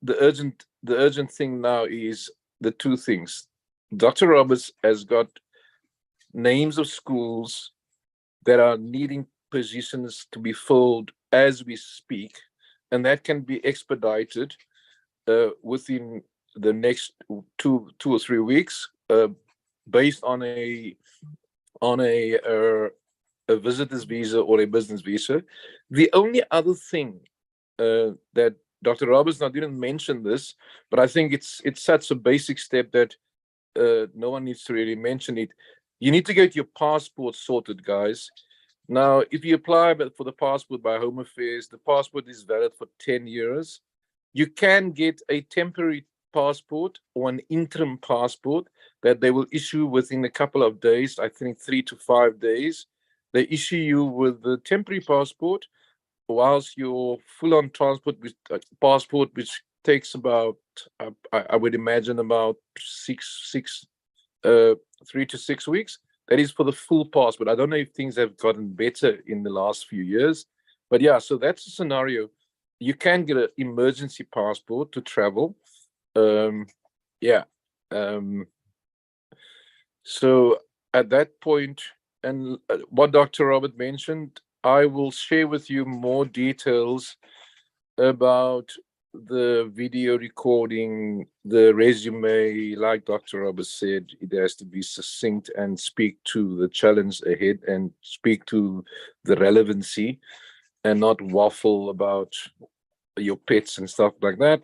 urgent thing now is the two things. Dr. Roberts has got names of schools that are needing positions to be filled as we speak, and that can be expedited within the next two or 3 weeks, based on a visitor's visa or a business visa. The only other thing that Dr. Roberts now didn't mention this, but I think it's such a basic step that no one needs to really mention it. You need to get your passport sorted, guys. Now, if you apply for the passport by Home Affairs, the passport is valid for 10 years. You can get a temporary passport or an interim passport, that they will issue within a couple of days, I think 3 to 5 days. They issue you with the temporary passport, whilst your full-on transport passport, which takes about, I would imagine about 3 to 6 weeks. That is for the full passport. I don't know if things have gotten better in the last few years, but yeah, so that's a scenario. You can get an emergency passport to travel. Yeah. So at that point, and what Dr. Robert mentioned, I will share with you more details about the video recording, the resume. Like Dr. Robert said, it has to be succinct and speak to the challenge ahead and speak to the relevancy and not waffle about your pets and stuff like that.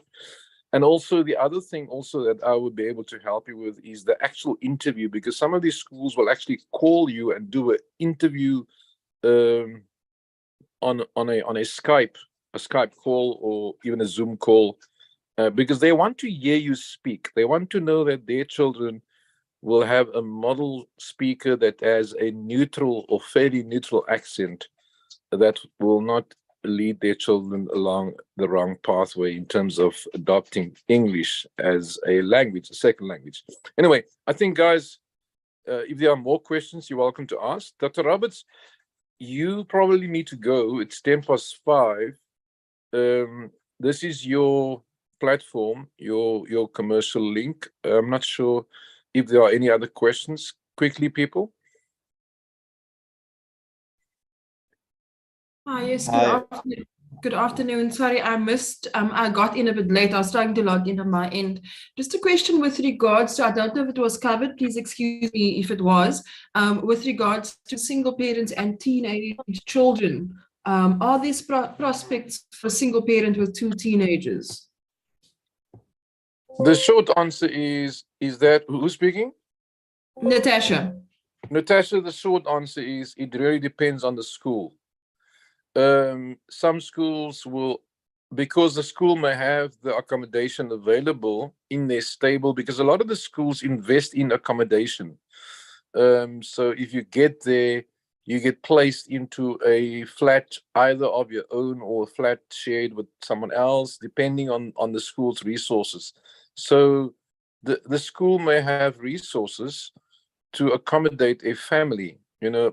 And also the other thing also that I would be able to help you with is the actual interview, because some of these schools will actually call you and do an interview on a Skype call or even a Zoom call, because they want to hear you speak. They want to know that their children will have a model speaker that has a neutral or fairly neutral accent that will not lead their children along the wrong pathway in terms of adopting English as a language, a second language. Anyway, I think, guys, if there are more questions, you're welcome to ask. Dr. Roberts, you probably need to go. It's 5:10. This is your platform, your commercial link. I'm not sure if there are any other questions. Quickly, people. Hi, yes, good Hi. afternoon. Good afternoon. Sorry, I missed, I got in a bit late. I was trying to log in on my end. Just a question with regards to, I don't know if it was covered, please excuse me if it was, with regards to single parents and teenage children. Are these prospects for a single parent with 2 teenagers? The short answer is that, who's speaking? Natasha. Natasha, the short answer is it really depends on the school. Some schools will, because the school may have the accommodation available in their stable, because a lot of the schools invest in accommodation. So if you get there, you get placed into a flat either of your own or a flat shared with someone else, depending on the school's resources. So the school may have resources to accommodate a family,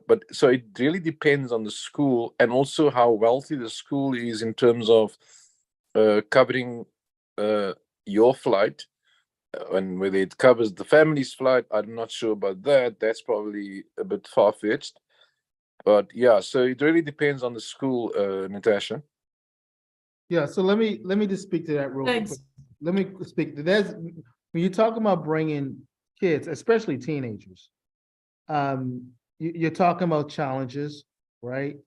but so it really depends on the school and also how wealthy the school is in terms of covering your flight, and whether it covers the family's flight. I'm not sure about that. That's probably a bit far-fetched. But yeah, so it really depends on the school, Natasha. Yeah, so let me just speak to that real quick. Thanks. Let me speak to that. When you're talking about bringing kids, especially teenagers, you're talking about challenges, right?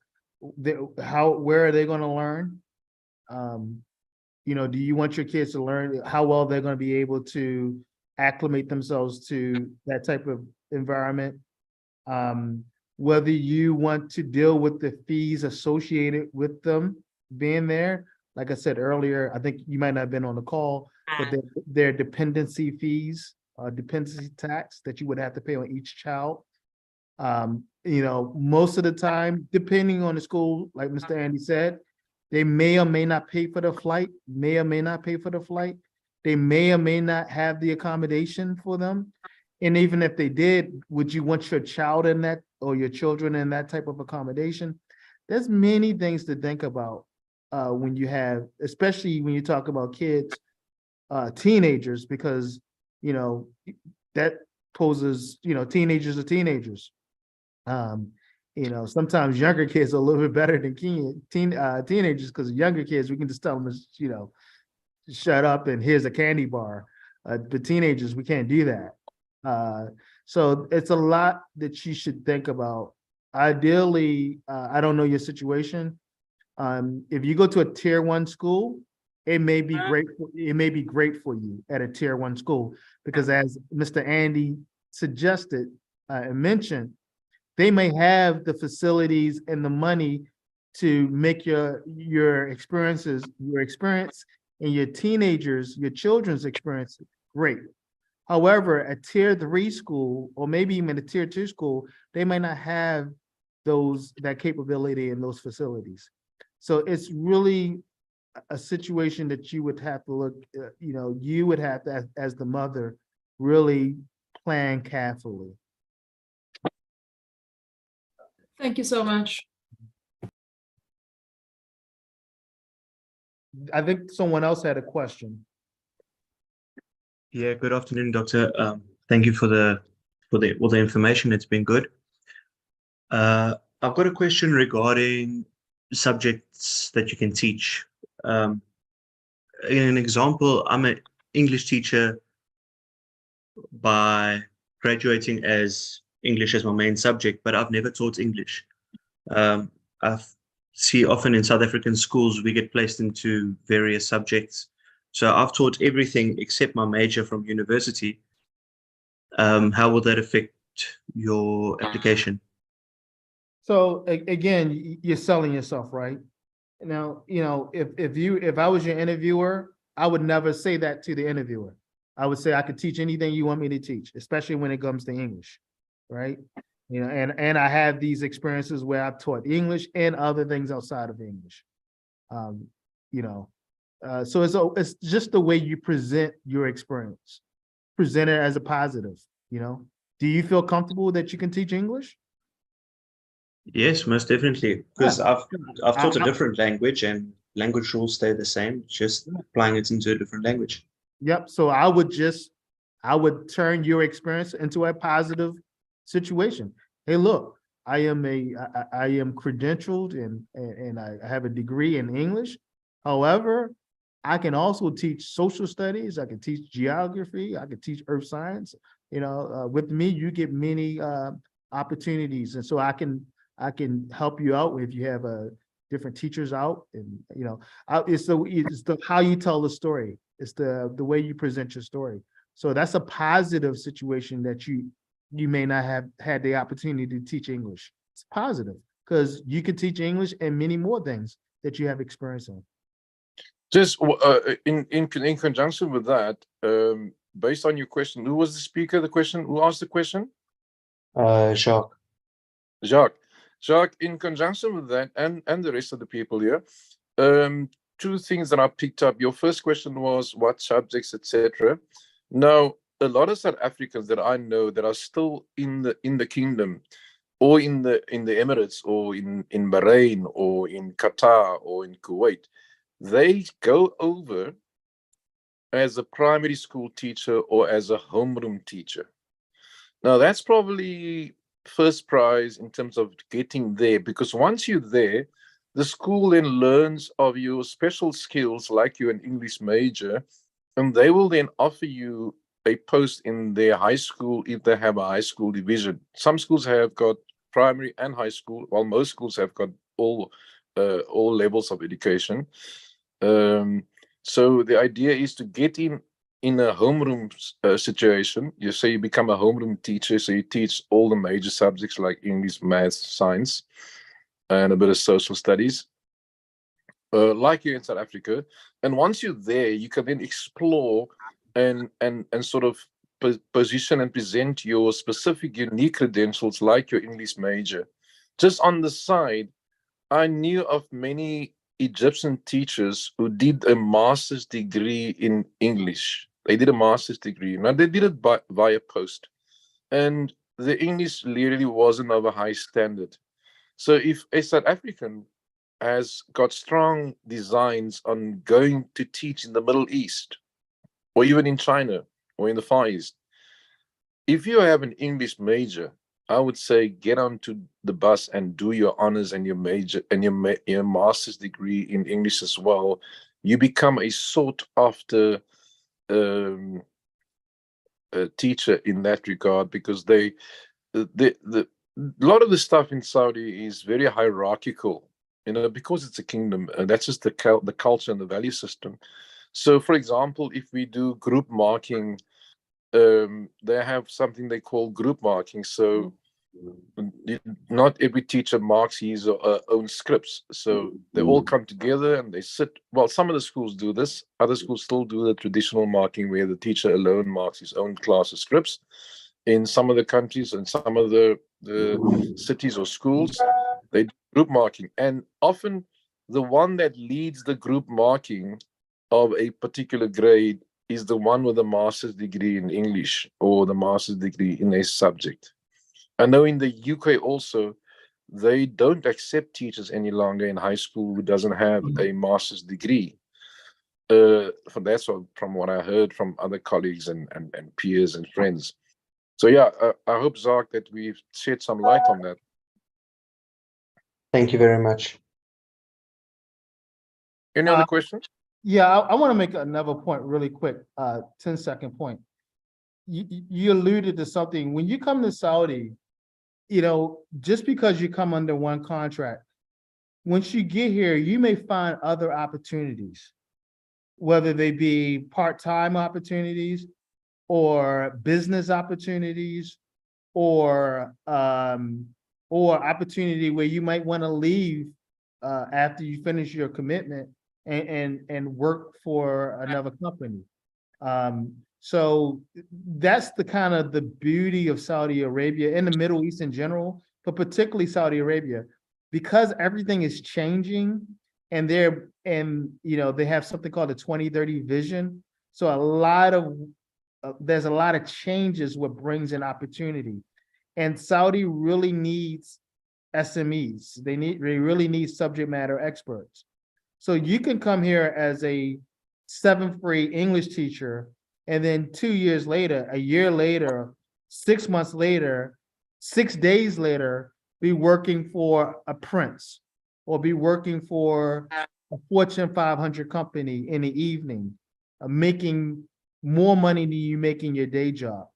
Where are they going to learn? Do you want your kids to learn how well they're going to be able to acclimate themselves to that type of environment? Whether you want to deal with the fees associated with them being there. Like I said earlier, I think you might not have been on the call, but their dependency fees, dependency tax that you would have to pay on each child. Most of the time, depending on the school, like Mr. Andy said, they may or may not pay for the flight, may or may not pay for the flight. They may or may not have the accommodation for them. And even if they did, would you want your child in that or your children in that type of accommodation? There's many things to think about when you have, especially when you talk about kids, teenagers, because, that poses, teenagers are teenagers. Sometimes younger kids are a little bit better than teenagers, because younger kids, we can just tell them, shut up and here's a candy bar. The teenagers, we can't do that. So it's a lot that you should think about. Ideally, I don't know your situation. If you go to a tier 1 school, it may be great. It may be great for you at a tier 1 school, because as Mr. Andy suggested and mentioned, they may have the facilities and the money to make your experience and your children's experience great. However, a tier 3 school, or maybe even a tier 2 school, they may not have that capability in those facilities. So it's really a situation that you would have to look, you would have to, as the mother, really plan carefully. Thank you so much. I think someone else had a question. Yeah, good afternoon, Doctor. Thank you for all the information. It's been good. I've got a question regarding subjects that you can teach. In an example, I'm an English teacher by graduating as English as my main subject, but I've never taught English. I see often in South African schools, we get placed into various subjects. So I've taught everything except my major from university. How will that affect your application? So again, you're selling yourself, right? Now, if I was your interviewer, I would never say that to the interviewer. I would say I could teach anything you want me to teach, especially when it comes to English, right? And I have these experiences where I've taught English and other things outside of English. So it's just the way you present your experience. Present it as a positive, Do you feel comfortable that you can teach English? Yes, most definitely. Because I've taught a different language and language rules stay the same, just applying it into a different language. Yep. So I would turn your experience into a positive situation. Hey, look, I am credentialed and I have a degree in English. However, I can also teach social studies. I can teach geography. I can teach earth science. With me, you get many opportunities, and so I can help you out if you have different teachers out, and it's the how you tell the story. It's the way you present your story. So that's a positive situation that you may not have had the opportunity to teach English. It's positive because you can teach English and many more things that you have experience in. Just in conjunction with that, based on your question, who was the speaker? Who asked the question? Jacques. Jacques, in conjunction with that, and the rest of the people here, two things that I picked up. Your first question was what subjects, etc. Now, a lot of South Africans that I know that are still in the kingdom, or in the Emirates, or in Bahrain, or in Qatar, or in Kuwait, they go over as a primary school teacher or as a homeroom teacher. Now, that's probably first prize in terms of getting there, because once you're there, the school then learns of your special skills, like you're an English major, and they will then offer you a post in their high school if they have a high school division. Some schools have got primary and high school, while most schools have got all levels of education. So the idea is to get in a homeroom situation. You say you become a homeroom teacher, so you teach all the major subjects like English, math, science, and a bit of social studies, like you're in South Africa. And once you're there, you can then explore and sort of position and present your specific unique credentials, like your English major. Just on the side, I knew of many Egyptian teachers who did a master's degree in English. They did a master's degree. Now, they did it via post. And the English literally wasn't of a high standard. So if a South African has got strong designs on going to teach in the Middle East, or even in China, or in the Far East, if you have an English major, I would say get onto the bus and do your honors and your major and your master's degree in English as well. You become a sought after teacher in that regard, because a lot of the stuff in Saudi is very hierarchical, because it's a kingdom, and that's just the culture and the value system. So, for example, if we do group marking, they have something they call group marking. So not every teacher marks his own scripts. So they all come together and they sit. Well, some of the schools do this. Other schools still do the traditional marking where the teacher alone marks his own class scripts. In some of the countries and some of the cities or schools, they do group marking. And often the one that leads the group marking of a particular grade is the one with a master's degree in English or the master's degree in a subject. I know in the UK also, they don't accept teachers any longer in high school who doesn't have a master's degree. That's from what I heard from other colleagues and peers and friends. So yeah, I hope, Zark, that we've shed some light on that. Thank you very much. Any other questions? Yeah, I want to make another point really quick, 10-second point. You alluded to something. When you come to Saudi, just because you come under one contract, once you get here, you may find other opportunities, whether they be part-time opportunities or business opportunities or opportunity where you might want to leave after you finish your commitment and work for another company. So that's the kind of the beauty of Saudi Arabia and the Middle East in general, but particularly Saudi Arabia, because everything is changing and they have something called the 2030 vision. So there's a lot of changes what brings an opportunity. And Saudi really needs SMEs. They really need subject matter experts. So you can come here as a 7th grade English teacher, and then 2 years later, a year later, 6 months later, 6 days later, be working for a Prince or be working for a Fortune 500 company in the evening, making more money than you make in your day job.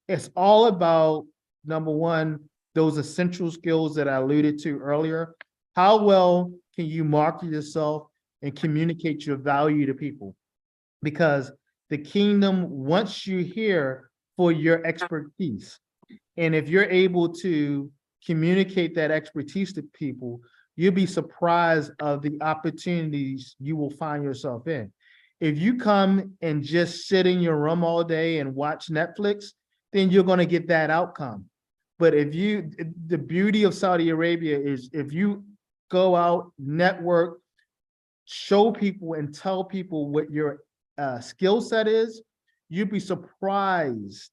It's all about, number one, those essential skills that I alluded to earlier. How well can you market yourself and communicate your value to people? Because the kingdom wants you here for your expertise. And if you're able to communicate that expertise to people, you'll be surprised of the opportunities you will find yourself in. If you come and just sit in your room all day and watch Netflix, then you're going to get that outcome. But the beauty of Saudi Arabia is if you go out, network, show people and tell people what your skill set is, you'd be surprised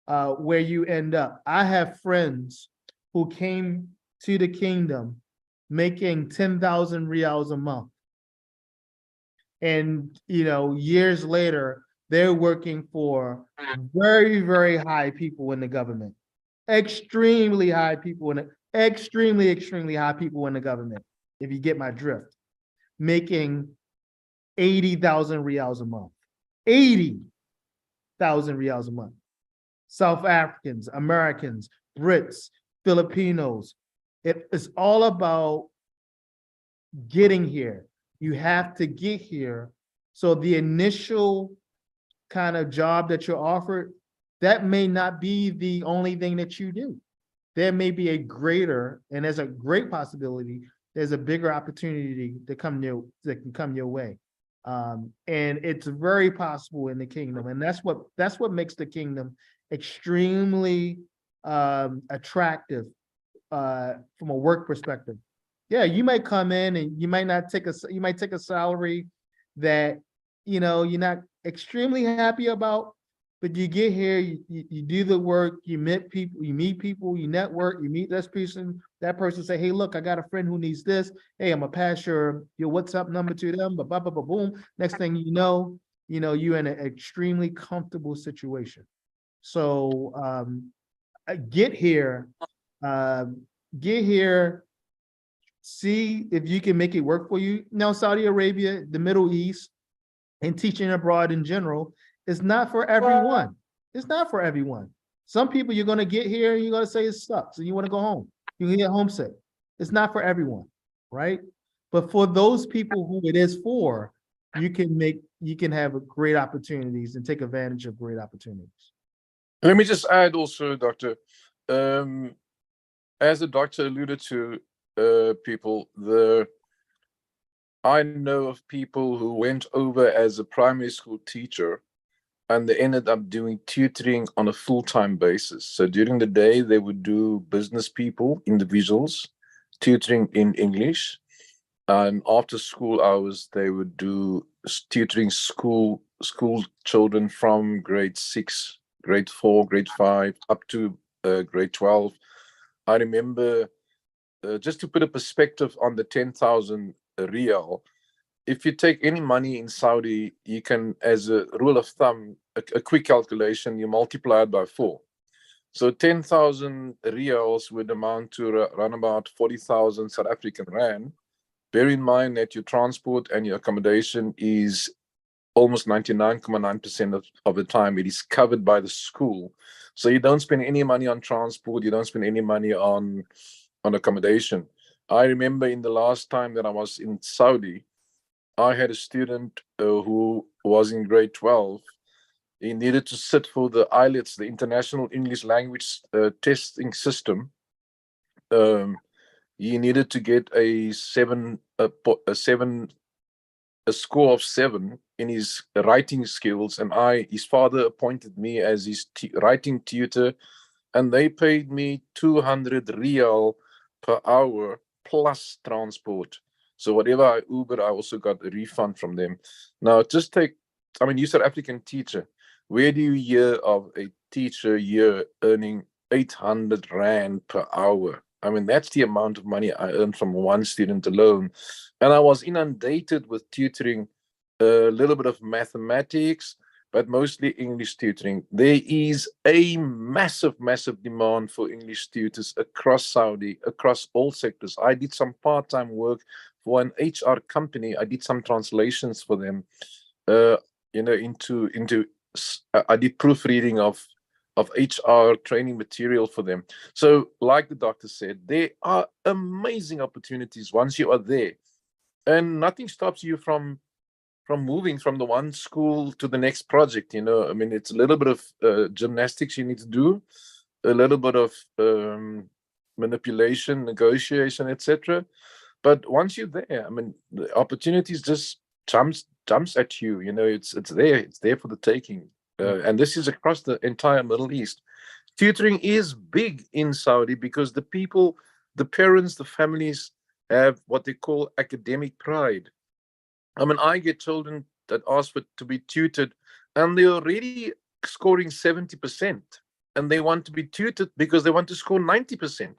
where you end up. I have friends who came to the kingdom making 10,000 riyals a month. And, years later, they're working for very, very high people in the government, extremely high people in extremely high people in the government, if you get my drift, making 80,000 riyals a month, 80,000 riyals a month. South Africans, Americans, Brits, Filipinos. It's all about getting here. You have to get here. So the initial kind of job that you're offered, that may not be the only thing that you do. There may be a greater, and there's a great possibility, there's a bigger opportunity that can come your way. And it's very possible in the kingdom. And that's what makes the kingdom extremely attractive from a work perspective. Yeah, you might come in and you might take a salary that you're not extremely happy about, but you get here, you do the work, you meet people, you network, you meet this person, that person say, hey, look, I got a friend who needs this. Hey, I'm gonna pass your WhatsApp number to them, but boom. Next thing you know, you're in an extremely comfortable situation. So get here, see if you can make it work for you. Now, Saudi Arabia, the Middle East, and teaching abroad in general is not for everyone. It's not for everyone. Some people you're going to get here and you're going to say it sucks and you want to go home. You can get homesick. It's not for everyone, right? But for those people who it is for, you can have great opportunities and take advantage of great opportunities. Let me just add also, Doctor, as the doctor alluded to, people, I know of people who went over as a primary school teacher and they ended up doing tutoring on a full-time basis. So during the day, they would do business people, individuals, tutoring in English. And after school hours, they would do tutoring school children from grade 6, grade 4, grade 5, up to grade 12. I remember, just to put a perspective on the 10,000 riyal, if you take any money in Saudi, you can, as a rule of thumb, a quick calculation, you multiply it by 4. So 10,000 riyals would amount to around about 40,000 South African rand. Bear in mind that your transport and your accommodation is almost 99.9% of the time it is covered by the school. So you don't spend any money on transport, you don't spend any money on accommodation. I remember in the last time that I was in Saudi, I had a student who was in grade 12. He needed to sit for the IELTS, the International English Language Testing System. He needed to get a score of 7 in his writing skills, and his father appointed me as his writing tutor, and they paid me 200 riyal per hour plus transport. So whatever I Uber, I also got a refund from them. Now, just take, I mean, you're South African teacher. Where do you hear of a teacher here earning 800 rand per hour? I mean, that's the amount of money I earned from one student alone. And I was inundated with tutoring, a little bit of mathematics, but mostly English tutoring. There is a massive, massive demand for English tutors across Saudi, across all sectors. I did some part-time work for an HR company. I did some translations for them, I did proofreading of HR training material for them. So like the doctor said, there are amazing opportunities once you are there, and nothing stops you from moving from the one school to the next project. I mean, it's a little bit of gymnastics you need to do, a little bit of manipulation, negotiation, etc. But once you're there, I mean, the opportunities just jumps at you. It's there for the taking. And this is across the entire Middle East. Tutoring is big in Saudi because the people, the parents, the families have what they call academic pride. I mean, I get children that ask to be tutored, and they're already scoring 70%, and they want to be tutored because they want to score 90%.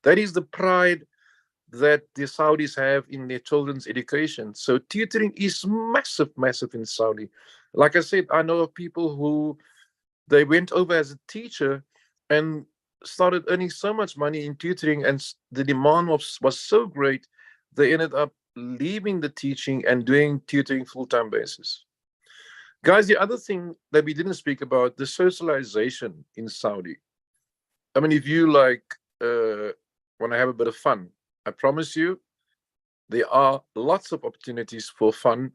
That is the pride that the Saudis have in their children's education. So tutoring is massive, massive in Saudi. Like I said, I know of people who they went over as a teacher and started earning so much money in tutoring, and the demand was so great, they ended up leaving the teaching and doing tutoring full-time basis. Guys, the other thing that we didn't speak about, the socialization in Saudi. I mean, if you want to have a bit of fun, I promise you, there are lots of opportunities for fun.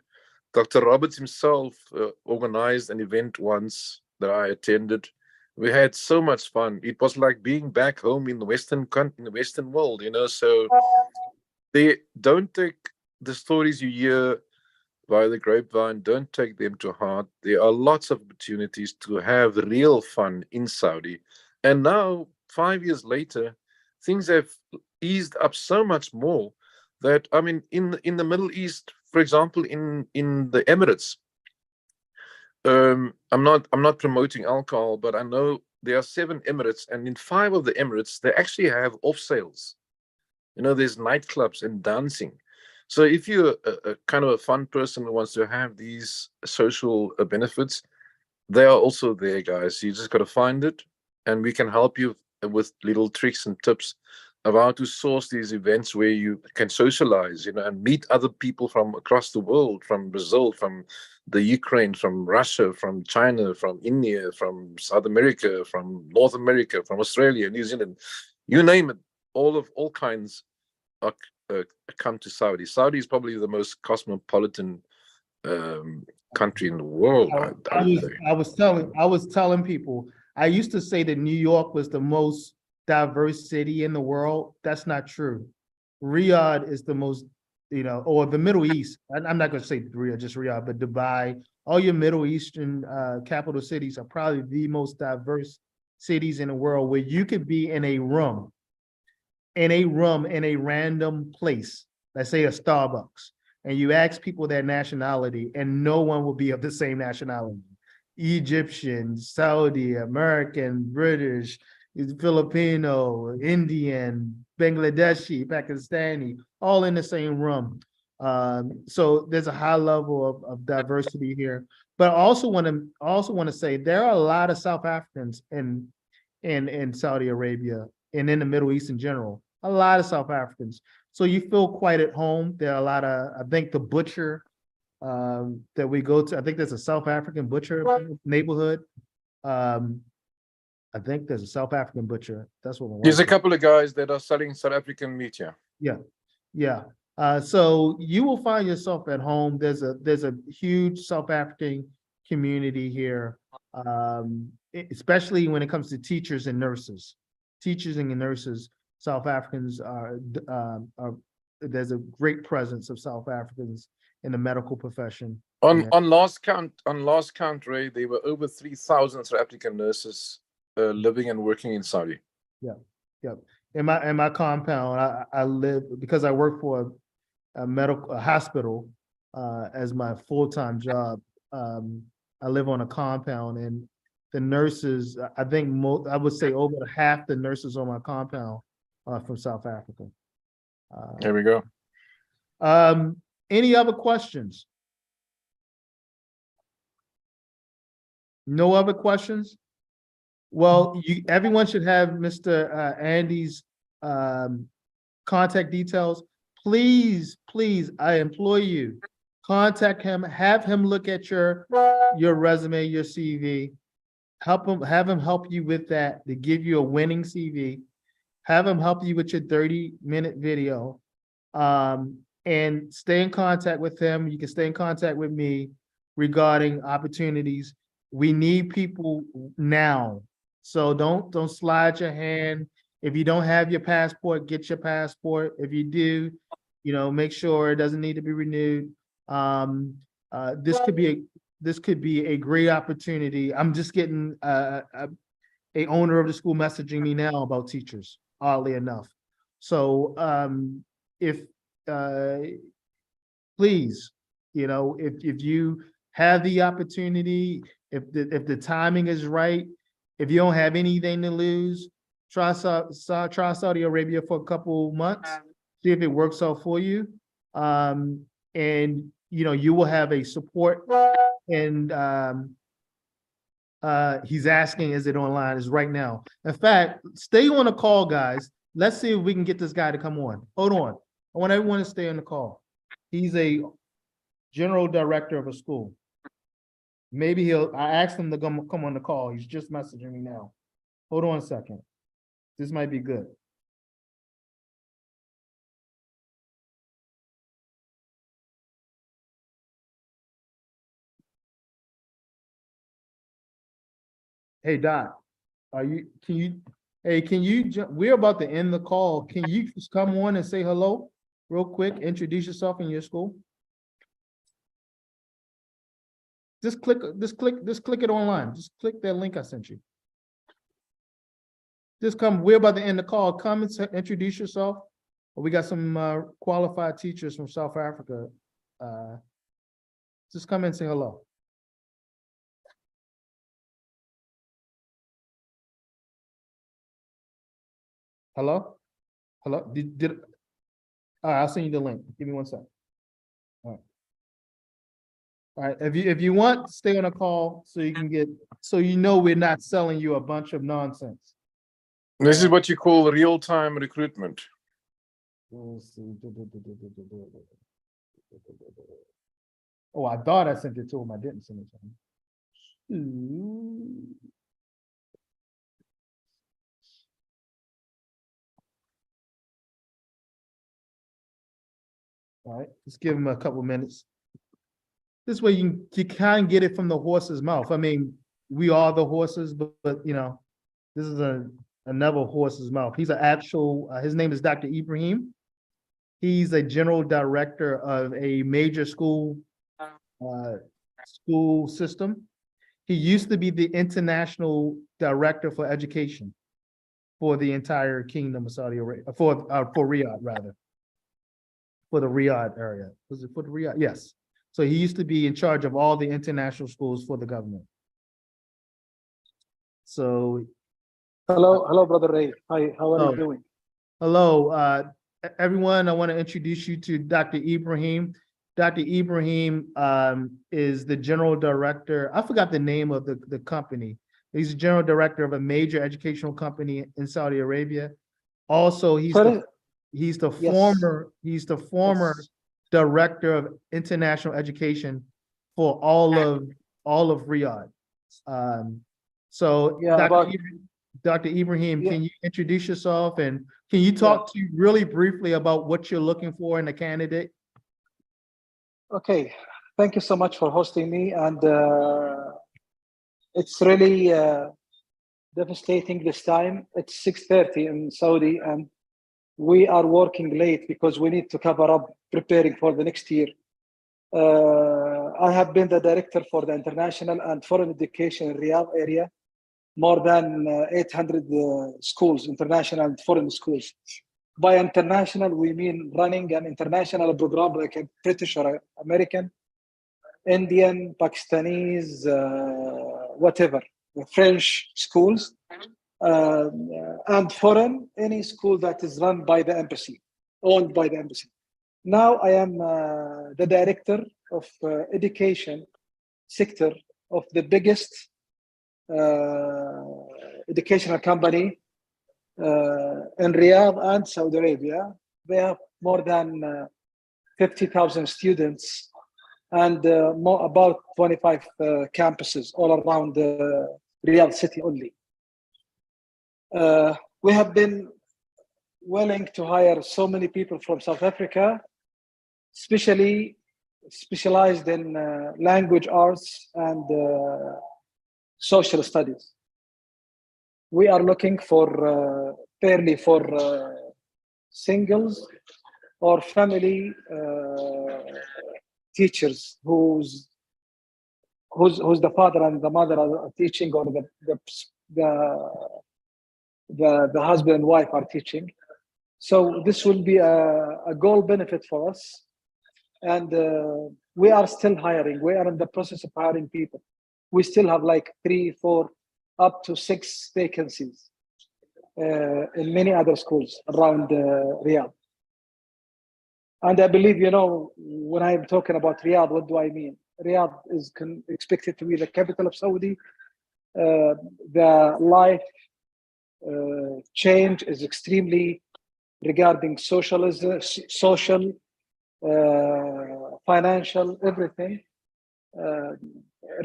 Dr. Roberts himself organized an event once that I attended. We had so much fun. It was like being back home in the Western world, So they don't take the stories you hear by the grapevine, don't take them to heart. There are lots of opportunities to have real fun in Saudi. And now, 5 years later, things have eased up so much more that, I mean, in the Middle East, for example, in the Emirates, I'm not promoting alcohol, but I know there are 7 Emirates, and in 5 of the Emirates, they actually have off sales. There's nightclubs and dancing. So if you're a kind of a fun person who wants to have these social benefits, they are also there, guys. You just got to find it, and we can help you with little tricks and tips of how to source these events where you can socialize, and meet other people from across the world, from Brazil, from the Ukraine, from Russia, from China, from India, from South America, from North America, from Australia, New Zealand, you name it. All kinds are, come to Saudi. Saudi is probably the most cosmopolitan country in the world. I was telling people, I used to say that New York was the most diverse city in the world. That's not true. Riyadh is the most, or the Middle East. I'm not gonna say Riyadh, just Riyadh, but Dubai, all your Middle Eastern capital cities are probably the most diverse cities in the world, where you could be in a room, in a random place, let's say a Starbucks, and you ask people their nationality, and no one will be of the same nationality. Egyptian, Saudi, American, British, Filipino, Indian, Bangladeshi, Pakistani, all in the same room. So there's a high level of diversity here. But I also want to say there are a lot of South Africans in Saudi Arabia and in the Middle East in general. A lot of South Africans. So you feel quite at home. There are a lot of, I think the butcher that we go to, I think there's a South African butcher neighborhood. I think there's a South African butcher. That's what my wife There's a said. couple of guys that are selling South African meat here. Yeah. So you will find yourself at home. There's a huge South African community here, especially when it comes to teachers and nurses. Teachers and nurses, South Africans are there's a great presence of South Africans in the medical profession. On Yeah. last count, Ray, there were over 3,000 South African nurses living and working in Saudi. Yep. In my compound, I live, because I work for a hospital as my full-time job. I live on a compound, and the nurses, I think I would say over half the nurses on my compound are from South Africa. There we go. Any other questions? No other questions? Well, everyone should have Mr. Andy's contact details. Please, I implore you, contact him, have him look at your resume, your CV. Have him help you with that, to give you a winning CV. Have him help you with your 30-minute video. And stay in contact with him. You can stay in contact with me regarding opportunities. We need people now. So don't slide your hand. If you don't have your passport, get your passport. If you do, make sure it doesn't need to be renewed. This could be a great opportunity. I'm just getting a owner of the school messaging me now about teachers, oddly enough. So please, if you have the opportunity, if the timing is right, if you don't have anything to lose, try Saudi Arabia for a couple months, see if it works out for you. And you will have a support. And he's asking, is it online? It's right now. In fact, stay on the call, guys. Let's see if we can get this guy to come on. Hold on. I want everyone to stay on the call. He's a general director of a school. Maybe I asked him to come on the call. He's just messaging me now. Hold on a second. This might be good. Hey, Doc, we're about to end the call. Can you just come on and say hello real quick? Introduce yourself and your school. Just click it online. Just click that link I sent you. We're about to end the call. Come and introduce yourself. We got some qualified teachers from South Africa. Just come and say hello. Hello? Hello? All right, I'll send you the link. Give me 1 second. All right. If you want, stay on a call so you can we're not selling you a bunch of nonsense. This is what you call real-time recruitment. Oh, I thought I sent it to him. I didn't send it to him. All right, let's give him a couple minutes. This way you kind of get it from the horse's mouth. I mean, we are the horses, but this is another horse's mouth. He's an actual, his name is Dr. Ibrahim. He's a general director of a major school system. He used to be the international director for education for the entire kingdom of Saudi Arabia, for Riyadh rather. For the Riyadh area. Was it for the Riyadh? Yes. So he used to be in charge of all the international schools for the government. So Hello, Brother Ray. Hi, how are Oh. you doing? hello, everyone. I want to introduce you to Dr. Ibrahim. Dr. Ibrahim is the general director. I forgot the name of the company. He's the general director of a major educational company in Saudi Arabia. Also, he's the Yes. former director of international education for all of Riyadh. So Yeah, Dr. Ibrahim, Yeah. can you introduce yourself and can you talk to really briefly about what you're looking for in a candidate? Okay, thank you so much for hosting me, and it's really devastating this time. It's 6:30 in Saudi, and we are working late because we need to cover up preparing for the next year. I have been the director for the international and foreign education in Riyadh area, more than 800 schools, international and foreign schools. By international, we mean running an international program like a British or American, Indian, Pakistanis, whatever, the French schools, and foreign, any school that is run by the embassy, owned by the embassy. Now I am the director of education sector of the biggest educational company in Riyadh and Saudi Arabia. They have more than 50,000 students and about 25 campuses all around Riyadh city only. We have been willing to hire so many people from South Africa, especially specialized in language arts and social studies. We are looking for fairly for singles or family teachers whose the father and the mother are teaching, or the husband and wife are teaching. So this will be a goal benefit for us, and we are still hiring. We are in the process of hiring people. We still have like 3, 4, up to 6 vacancies in many other schools around Riyadh. And I believe, when I'm talking about Riyadh, what do I mean? Riyadh is expected to be the capital of Saudi. The life change is extremely regarding socialism, social, financial, everything.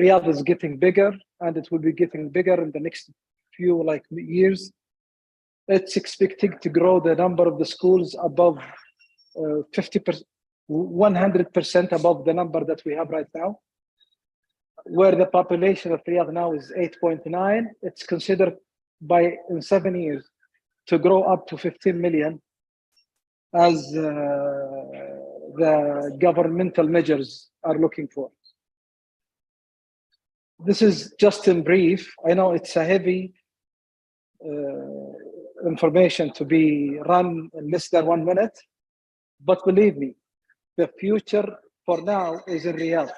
Riyadh is getting bigger, and it will be getting bigger in the next few years. It's expecting to grow the number of the schools above 50%, 100% above the number that we have right now. Where the population of Riyadh now is 8.9, it's considered in 7 years to grow up to 15 million as the governmental measures are looking for. This is just in brief. I know it's a heavy information to be run in less than 1 minute, but believe me, the future for now is in Riyadh.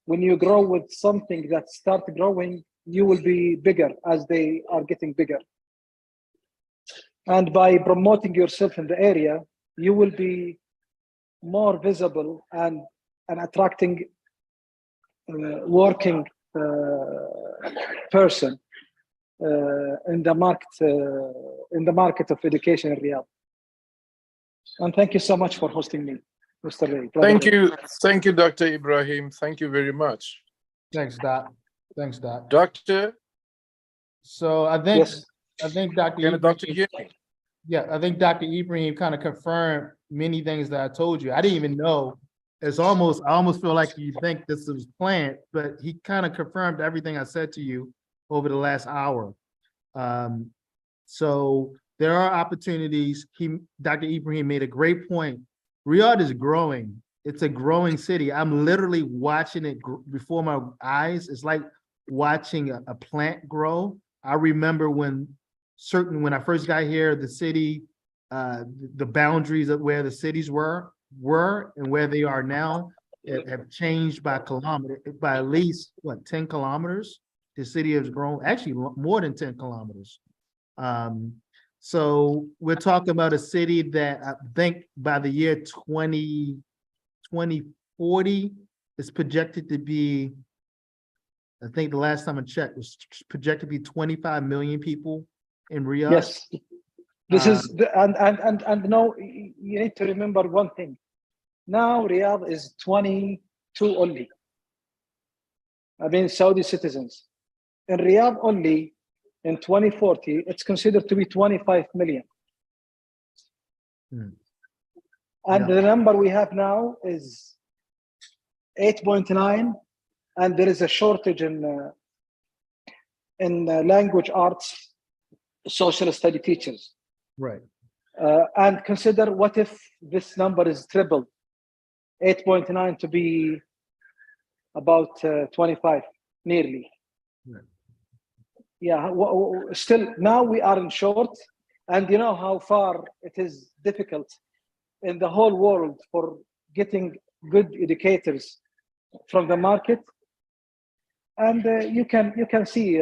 When you grow with something that starts growing, you will be bigger as they are getting bigger. And by promoting yourself in the area, you will be more visible and attracting working person in the market of education in Riyadh. And thank you so much for hosting me, Mr. Ray. Thank you, Dr. Ibrahim. Thank you very much. Thanks, Doc. Doctor, So I think Yes. Dr. can a doctor Ibrahim, hear me? yeah, I think Dr. Ibrahim kind of confirmed many things that I told you. I didn't even know. I almost feel like you think this was planned, but he kind of confirmed everything I said to you over the last hour. So there are opportunities. Dr. Ibrahim made a great point. Riyadh is growing. It's a growing city. I'm literally watching it before my eyes. It's like watching a plant grow. I remember when I first got here, the city, the boundaries of where the cities were and where they are now have changed by at least 10 kilometers. The city has grown, actually more than 10 kilometers. So we're talking about a city that I think by the year 2040 is projected to be, I think the last time I checked, was projected to be 25 million people in Riyadh. Yes, this is and now you need to remember one thing. Now Riyadh is 22 only. I mean, Saudi citizens. In Riyadh only, in 2040, it's considered to be 25 million. And Yeah. the number we have now is 8.9, and there is a shortage in language arts, social study teachers. Right. And consider what if this number is tripled, 8.9 to be about 25, nearly. Right. Yeah, still now we are in short, and you know how far it is difficult in the whole world for getting good educators from the market, and you can see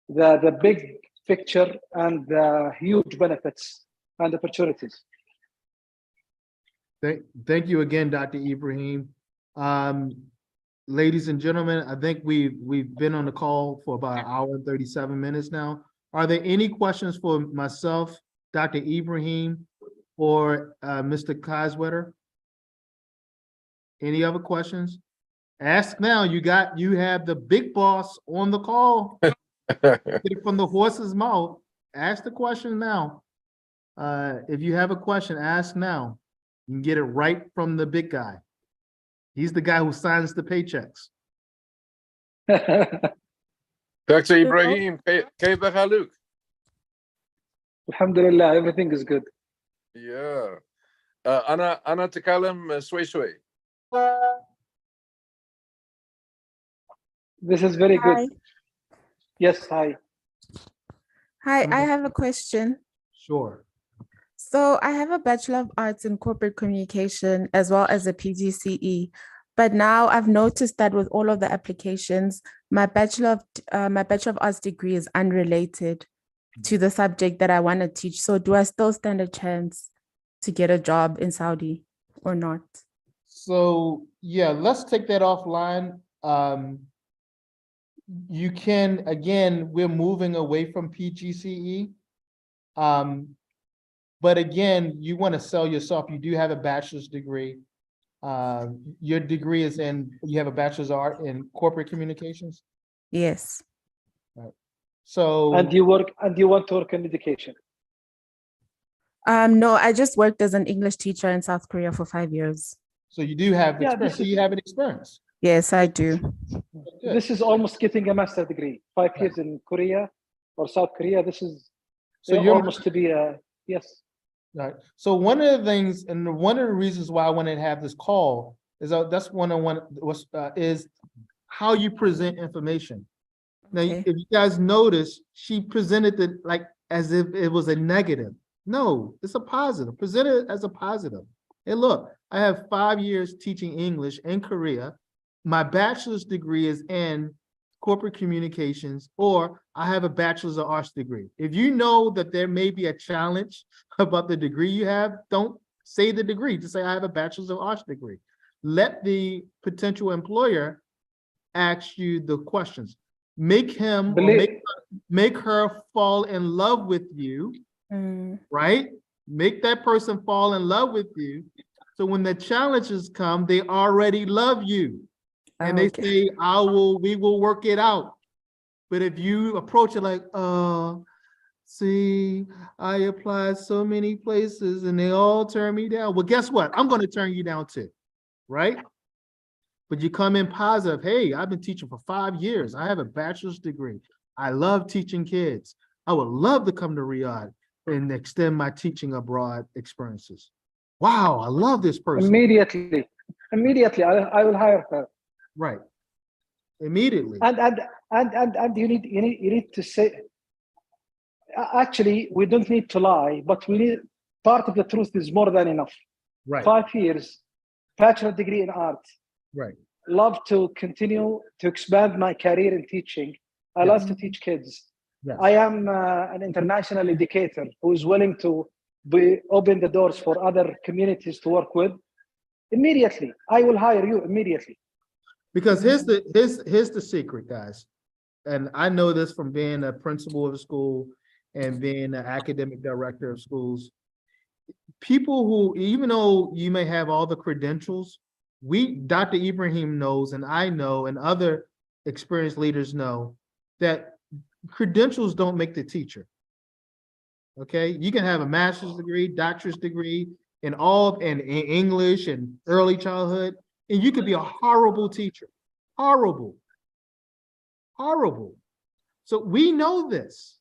the big picture and the huge benefits and opportunities. Thank you again, Dr. Ibrahim. Ladies and gentlemen, I think we've been on the call for about an hour and 37 minutes now. Are there any questions for myself, Dr. Ibrahim, or Mr. Kazwetter? Any other questions? Ask now. You have the big boss on the call. Get it from the horse's mouth. Ask the question now. If you have a question, ask now. You can get it right from the big guy. He's the guy who signs the paychecks. Dr. Ibrahim, كيف حالك? Alhamdulillah, everything is good. Yeah. أنا أتكلم شوي. This is very Hi. good. Yes, hi. Hi, I have a question. Sure. So I have a Bachelor of Arts in Corporate Communication as well as a PGCE. But now I've noticed that with all of the applications, my Bachelor of Arts degree is unrelated to the subject that I want to teach. So do I still stand a chance to get a job in Saudi or not? So yeah, let's take that offline. You can, again, we're moving away from PGCE. But again, you want to sell yourself. You do have a bachelor's degree. Your degree is you have a bachelor's of art in corporate communications? Yes. Right. So. And you want to work in education? No, I just worked as an English teacher in South Korea for 5 years. So you do have Yeah, experience. So you have an experience. Yes, I do. Good. This is almost getting a master's degree. 5 years in Korea or South Korea. This is So you're almost to be a, yes. Right. So one of the things, and one of the reasons why I wanted to have this call is is how you present information. Now, Okay. if you guys notice, she presented it like as if it was a negative. No, it's a positive. Present it as a positive. Hey, look, I have 5 years teaching English in Korea. My bachelor's degree is in corporate communications, or I have a bachelor's of arts degree. If you know that there may be a challenge about the degree you have, don't say the degree, just say I have a bachelor's of arts degree. Let the potential employer ask you the questions. Make him or make her fall in love with you, right? Make that person fall in love with you. So when the challenges come, they already love you. And they say, we will work it out. But if you approach it like, see, I applied so many places and they all turn me down. Well, guess what? I'm going to turn you down too, right? But you come in positive. Hey, I've been teaching for 5 years. I have a bachelor's degree. I love teaching kids. I would love to come to Riyadh and extend my teaching abroad experiences. Wow, I love this person. Immediately, I will hire her. Right. Immediately. And you need to say, actually, we don't need to lie, but we need, part of the truth is more than enough. Right. 5 years, bachelor degree in art. Right. Love to continue to expand my career in teaching. I love to teach kids. Yes. I am an international educator who is willing to open the doors for other communities to work with. Immediately, I will hire you immediately. Because here's the secret, guys. And I know this from being a principal of a school and being an academic director of schools. People who, even though you may have all the credentials, Dr. Ibrahim knows, and I know, and other experienced leaders know, that credentials don't make the teacher. Okay, you can have a master's degree, doctorate degree in English and early childhood, and you could be a horrible teacher. Horrible. So we know this.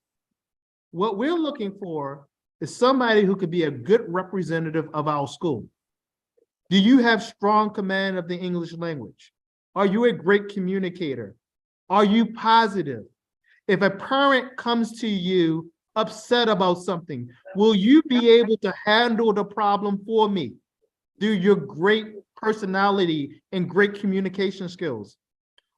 What we're looking for is somebody who could be a good representative of our school. Do you have strong command of the English language? Are you a great communicator? Are you positive? If a parent comes to you upset about something, will you be able to handle the problem for me through your great personality and great communication skills?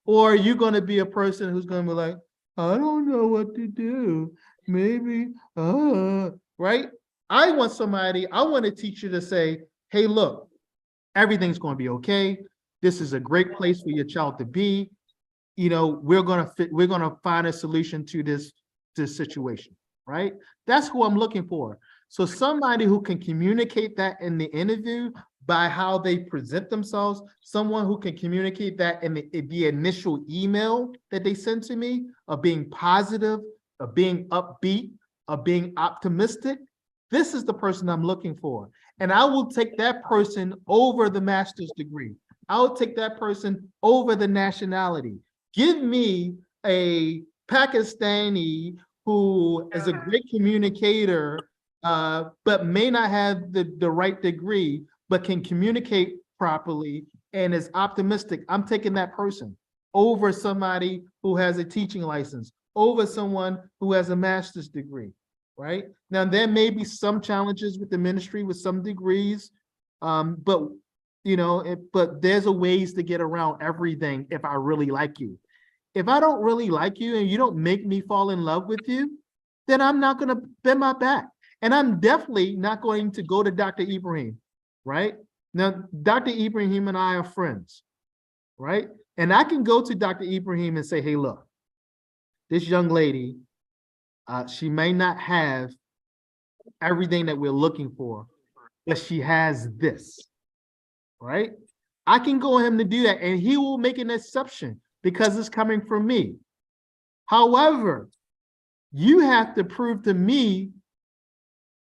Or are you going to be a person who's going to be like, I don't know what to do, maybe, right? I want a teacher to say, hey, look, everything's going to be okay. This is a great place for your child to be. You know, we're going to find a solution to this situation, right? That's who I'm looking for. So somebody who can communicate that in the interview by how they present themselves, someone who can communicate that in the initial email that they send to me, of being positive, of being upbeat, of being optimistic. This is the person I'm looking for. And I will take that person over the master's degree. I'll take that person over the nationality. Give me a Pakistani who is a great communicator, but may not have the right degree, but can communicate properly and is optimistic. I'm taking that person over somebody who has a teaching license, over someone who has a master's degree, right? Now, there may be some challenges with the ministry with some degrees, but there's a ways to get around everything if I really like you. If I don't really like you and you don't make me fall in love with you, then I'm not going to bend my back. And I'm definitely not going to go to Dr. Ibrahim, right? Now, Dr. Ibrahim and I are friends, right? And I can go to Dr. Ibrahim and say, hey, look, this young lady, she may not have everything that we're looking for, but she has this, right? I can go him to do that, and he will make an exception because it's coming from me. However, you have to prove to me,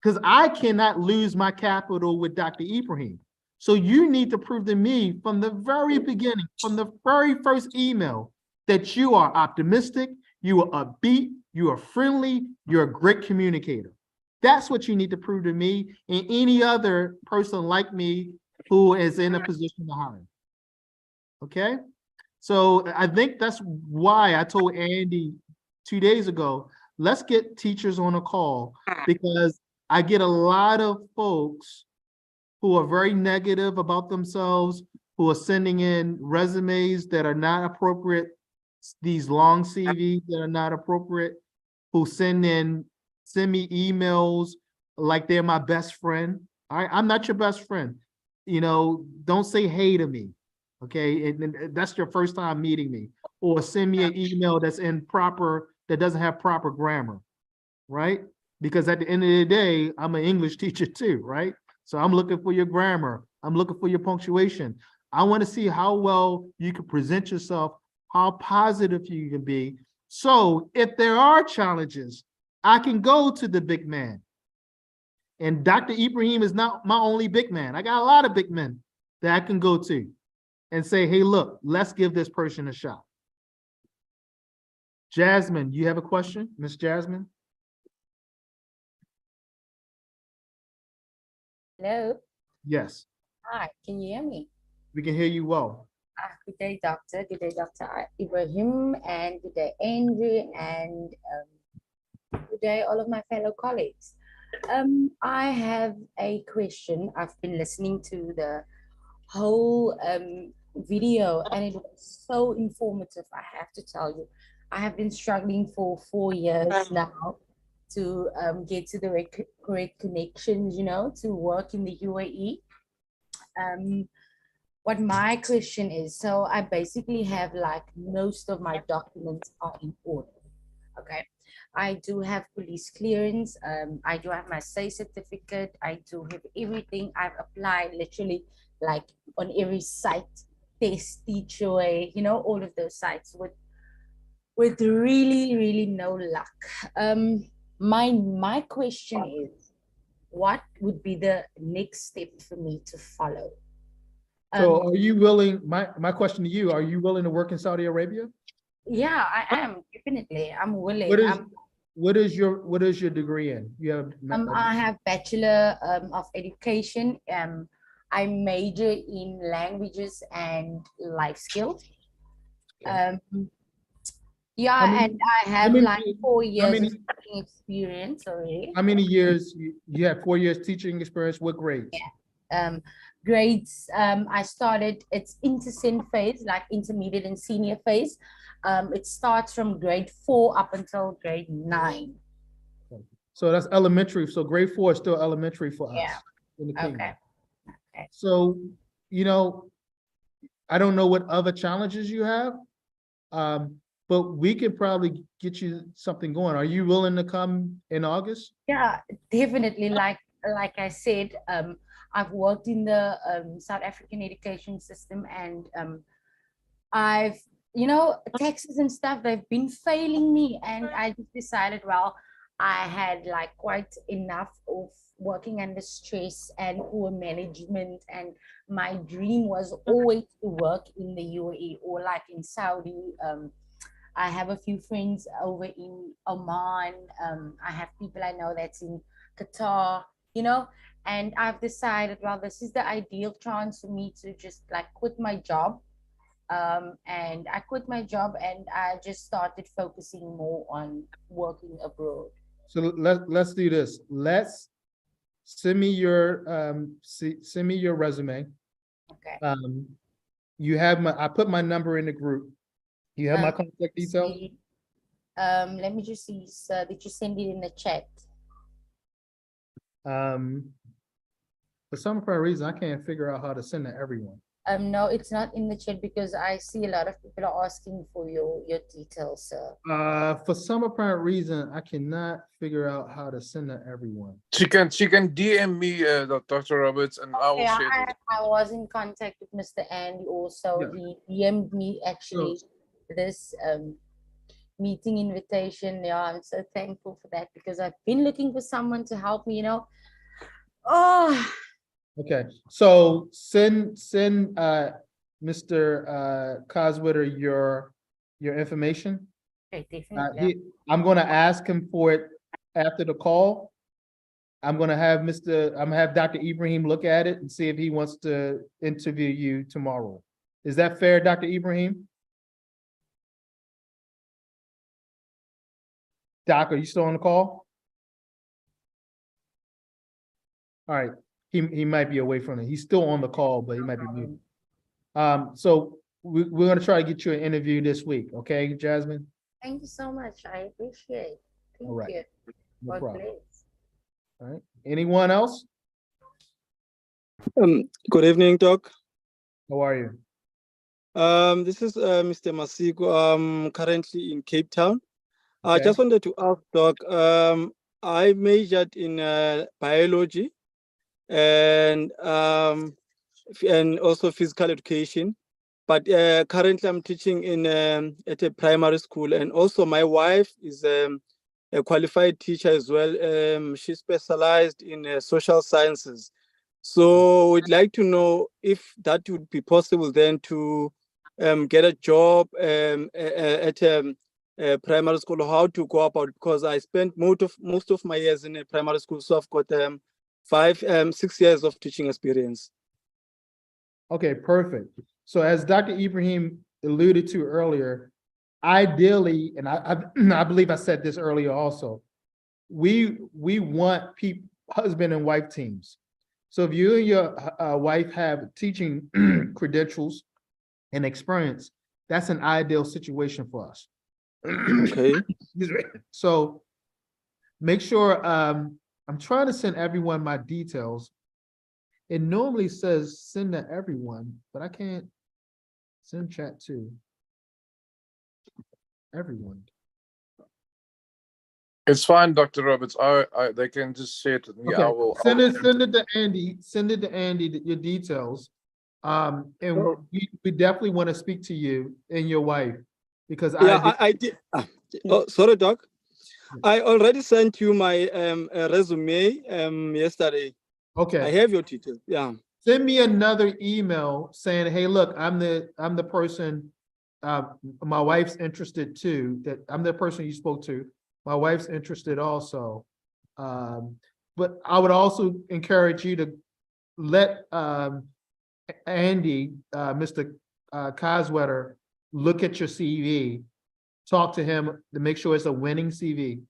because I cannot lose my capital with Dr. Ibrahim. So you need to prove to me from the very beginning, from the very first email, that you are optimistic, you are upbeat, you are friendly, you're a great communicator. That's what you need to prove to me and any other person like me who is in a position to hire. Okay? So I think that's why I told Andy 2 days ago, let's get teachers on a call, because I get a lot of folks who are very negative about themselves, who are sending in resumes that are not appropriate, these long CVs that are not appropriate, who send me emails like they're my best friend. All right, I'm not your best friend. You know, don't say hey to me, okay? And that's your first time meeting me. Or send me an email that doesn't have proper grammar, right? Because at the end of the day, I'm an English teacher too, right? So I'm looking for your grammar. I'm looking for your punctuation. I want to see how well you can present yourself, how positive you can be. So if there are challenges, I can go to the big man. And Dr. Ibrahim is not my only big man. I got a lot of big men that I can go to and say, hey, look, let's give this person a shot. Jasmine, you have a question, Miss Jasmine? Hello. Yes, Hi, can you hear me? we can hear you well. Good day, Doctor. Good day, Dr. Ibrahim, and good day, Andrew, and good day, all of my fellow colleagues. I have a question. I've been listening to the whole video, and it was so informative. I have to tell you, I have been struggling for 4 years now to get to the correct connections, to work in the UAE. What my question is, so I basically have like most of my documents are in order. Okay. I do have police clearance. I do have my SAY certificate. I do have everything. I've applied literally like on every site, test, teacher, all of those sites with really, really no luck. My question is, what would be the next step for me to follow? So are you willing, my question to you, are you willing to work in Saudi Arabia? Yeah, I am, definitely. I'm willing. What is your degree in? You have I have Bachelor of Education. I major in languages and life skills. Okay. Yeah, and I have like 4 years of teaching experience already. How many years you have 4 years teaching experience? What grades? Yeah. Grades, I started, it's intercent phase, like intermediate and senior phase. It starts from grade 4 up until grade 9. So that's elementary. So grade 4 is still elementary for us. Yeah. In the kingdom. Okay. So, I don't know what other challenges you have, but we could probably get you something going. Are you willing to come in August? Yeah, definitely. Like I said, I've worked in the South African education system, and I've, taxes and stuff, they've been failing me, and I just decided, well, I had like quite enough of working under stress and poor management, and my dream was always to work in the UAE or like in Saudi. I have a few friends over in Oman. I have people I know that's in Qatar, and I've decided, well, this is the ideal chance for me to just like quit my job. And I quit my job, and I just started focusing more on working abroad. So let's do this. Let's send me your resume. Okay. You have I put my number in the group. You have my contact details? Let me just see, sir. Did you send it in the chat? For some apparent reason, I can't figure out how to send to everyone. No, it's not in the chat because I see a lot of people are asking for your details, sir. For some apparent reason, I cannot figure out how to send to everyone. She can DM me, Dr. Roberts, and I will share it. I was in contact with Mr. Andy also. Yeah. He DM'd me actually this meeting invitation. Yeah, I'm so thankful for that because I've been looking for someone to help me, Oh. Okay, so send Mr. Coswitter your information. Okay, definitely. I'm going to ask him for it after the call. I'm going to have Dr. Ibrahim look at it and see if he wants to interview you tomorrow. Is that fair, Dr. Ibrahim? Doc, are you still on the call? All right. He might be away from it. He's still on the call, but he might be muted. So we're going to try to get you an interview this week. Okay, Jasmine? Thank you so much. I appreciate it. Thank All right. you. No God problem. bless. All right. Anyone else? Good evening, Doc. How are you? This is Mr. Masiko. I'm currently in Cape Town. I Okay. just wanted to ask, Doc, I majored in biology and also physical education, but currently I'm teaching in at a primary school, and also my wife is a qualified teacher as well. She specialized in social sciences. So we'd like to know if that would be possible then to get a job at a primary school, how to go about it, because I spent most of my years in a primary school, so I've got 6 years of teaching experience. Okay, perfect. So as Dr. Ibrahim alluded to earlier, ideally, and I believe I said this earlier also, we want husband and wife teams. So if you and your wife have teaching credentials and experience, that's an ideal situation for us. Okay. So make sure, I'm trying to send everyone my details. It normally says send to everyone, but I can't send chat to everyone. It's fine, Dr. Roberts. They can just share it with me. Okay, I will send it to Andy, your details. And Oh. we definitely want to speak to you and your wife because Yeah, I did. Oh, sorry, Doc. I already sent you my resume yesterday. okay. I have your details. Yeah. Send me another email saying, hey, look, I'm the person, my wife's interested too, that I'm the person you spoke to. My wife's interested also. But I would also encourage you to let Andy, Mr. Coswetter, look at your CV, talk to him to make sure it's a winning CV.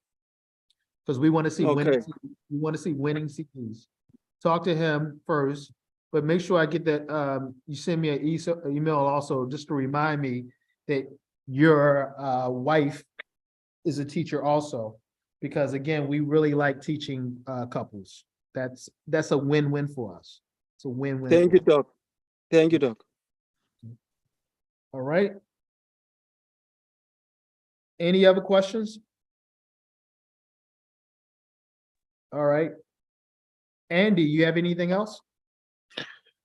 Because we want to see winning, we want to see winning CVs. Talk to him first, but make sure I get that, you send me an email also, just to remind me that your wife is a teacher also. Because again, we really like teaching couples. That's a win-win for us. It's a win-win. Thank you, Doc. Thank you, Doc. All right. Any other questions? All right. Andy, you have anything else?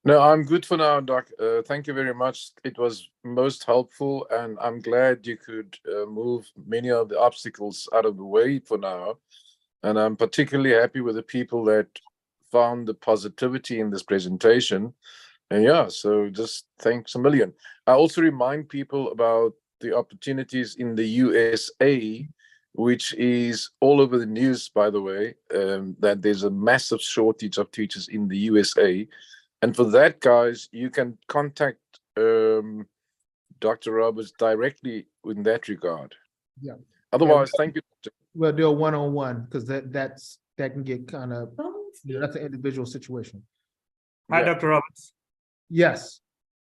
No, I'm good for now, Doc. Thank you very much. It was most helpful, and I'm glad you could move many of the obstacles out of the way for now. And I'm particularly happy with the people that found the positivity in this presentation. And yeah, so just thanks a million. I also remind people about the opportunities in the USA, which is all over the news, by the way, that there's a massive shortage of teachers in the USA. And for that, guys, you can contact Dr. Roberts directly in that regard. Yeah. Otherwise, thank you. We'll do a one-on-one because that can get kind of, that's an individual situation. Hi, Yeah. Dr. Roberts. Yes.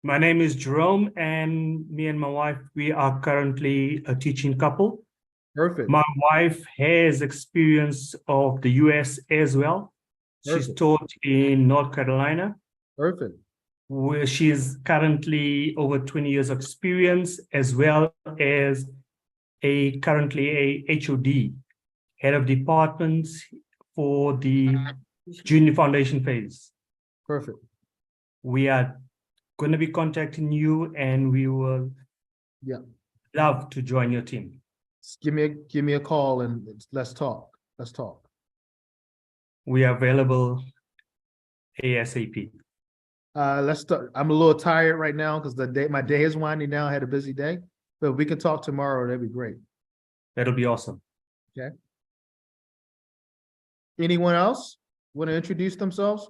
My name is Jerome, and me and my wife, we are currently a teaching couple. Perfect. My wife has experience of the US as well. She's Perfect. taught in North Carolina, Perfect. where she is currently over 20 years of experience, as well as currently a HOD, head of departments for the junior foundation phase. Perfect. We are going to be contacting you, and we will love to join your team. Just give me a call and let's talk. Let's talk. We are available ASAP. Let's start. I'm a little tired right now because my day is winding down. I had a busy day, but we can talk tomorrow. That'd be great. That'll be awesome. Okay. Anyone else want to introduce themselves?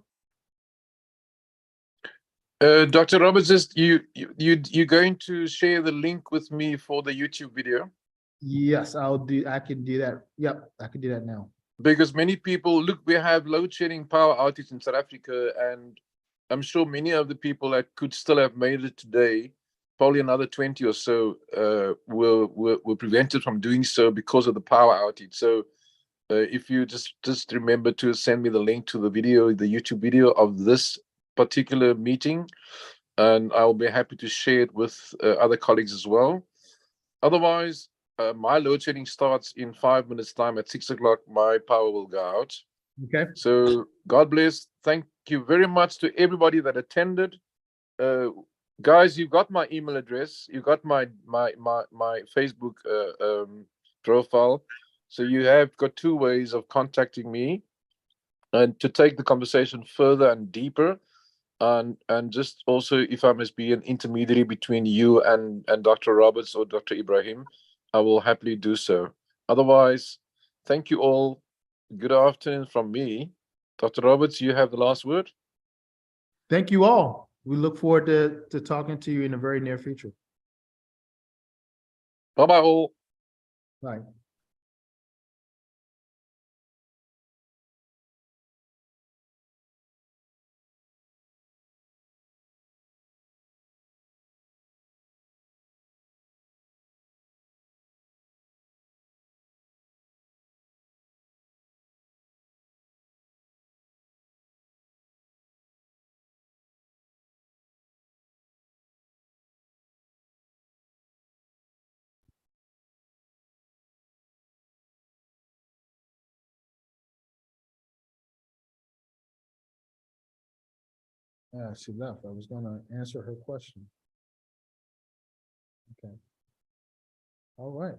Dr. Roberts, just you're going to share the link with me for the YouTube video? Yes, I can do that. Yep, I can do that now. Because many people, look, we have load shedding power outage in South Africa, and I'm sure many of the people that could still have made it today, probably another 20 or so, were prevented from doing so because of the power outage. So if you just remember to send me the link to the video, the YouTube video of this particular meeting, and I'll be happy to share it with other colleagues as well. Otherwise, my load shedding starts in 5 minutes time. At 6 o'clock, my power will go out. Okay. So God bless. Thank you very much to everybody that attended. Guys, you got my email address. You got my Facebook profile. So you have got two ways of contacting me and to take the conversation further and deeper. And just also, if I must be an intermediary between you and Dr. Roberts or Dr. Ibrahim, I will happily do so. Otherwise, thank you all. Good afternoon from me. Dr. Roberts, you have the last word. Thank you all. We look forward to talking to you in the very near future. Bye-bye all. Bye. Yeah, she left. I was gonna answer her question. Okay. All right.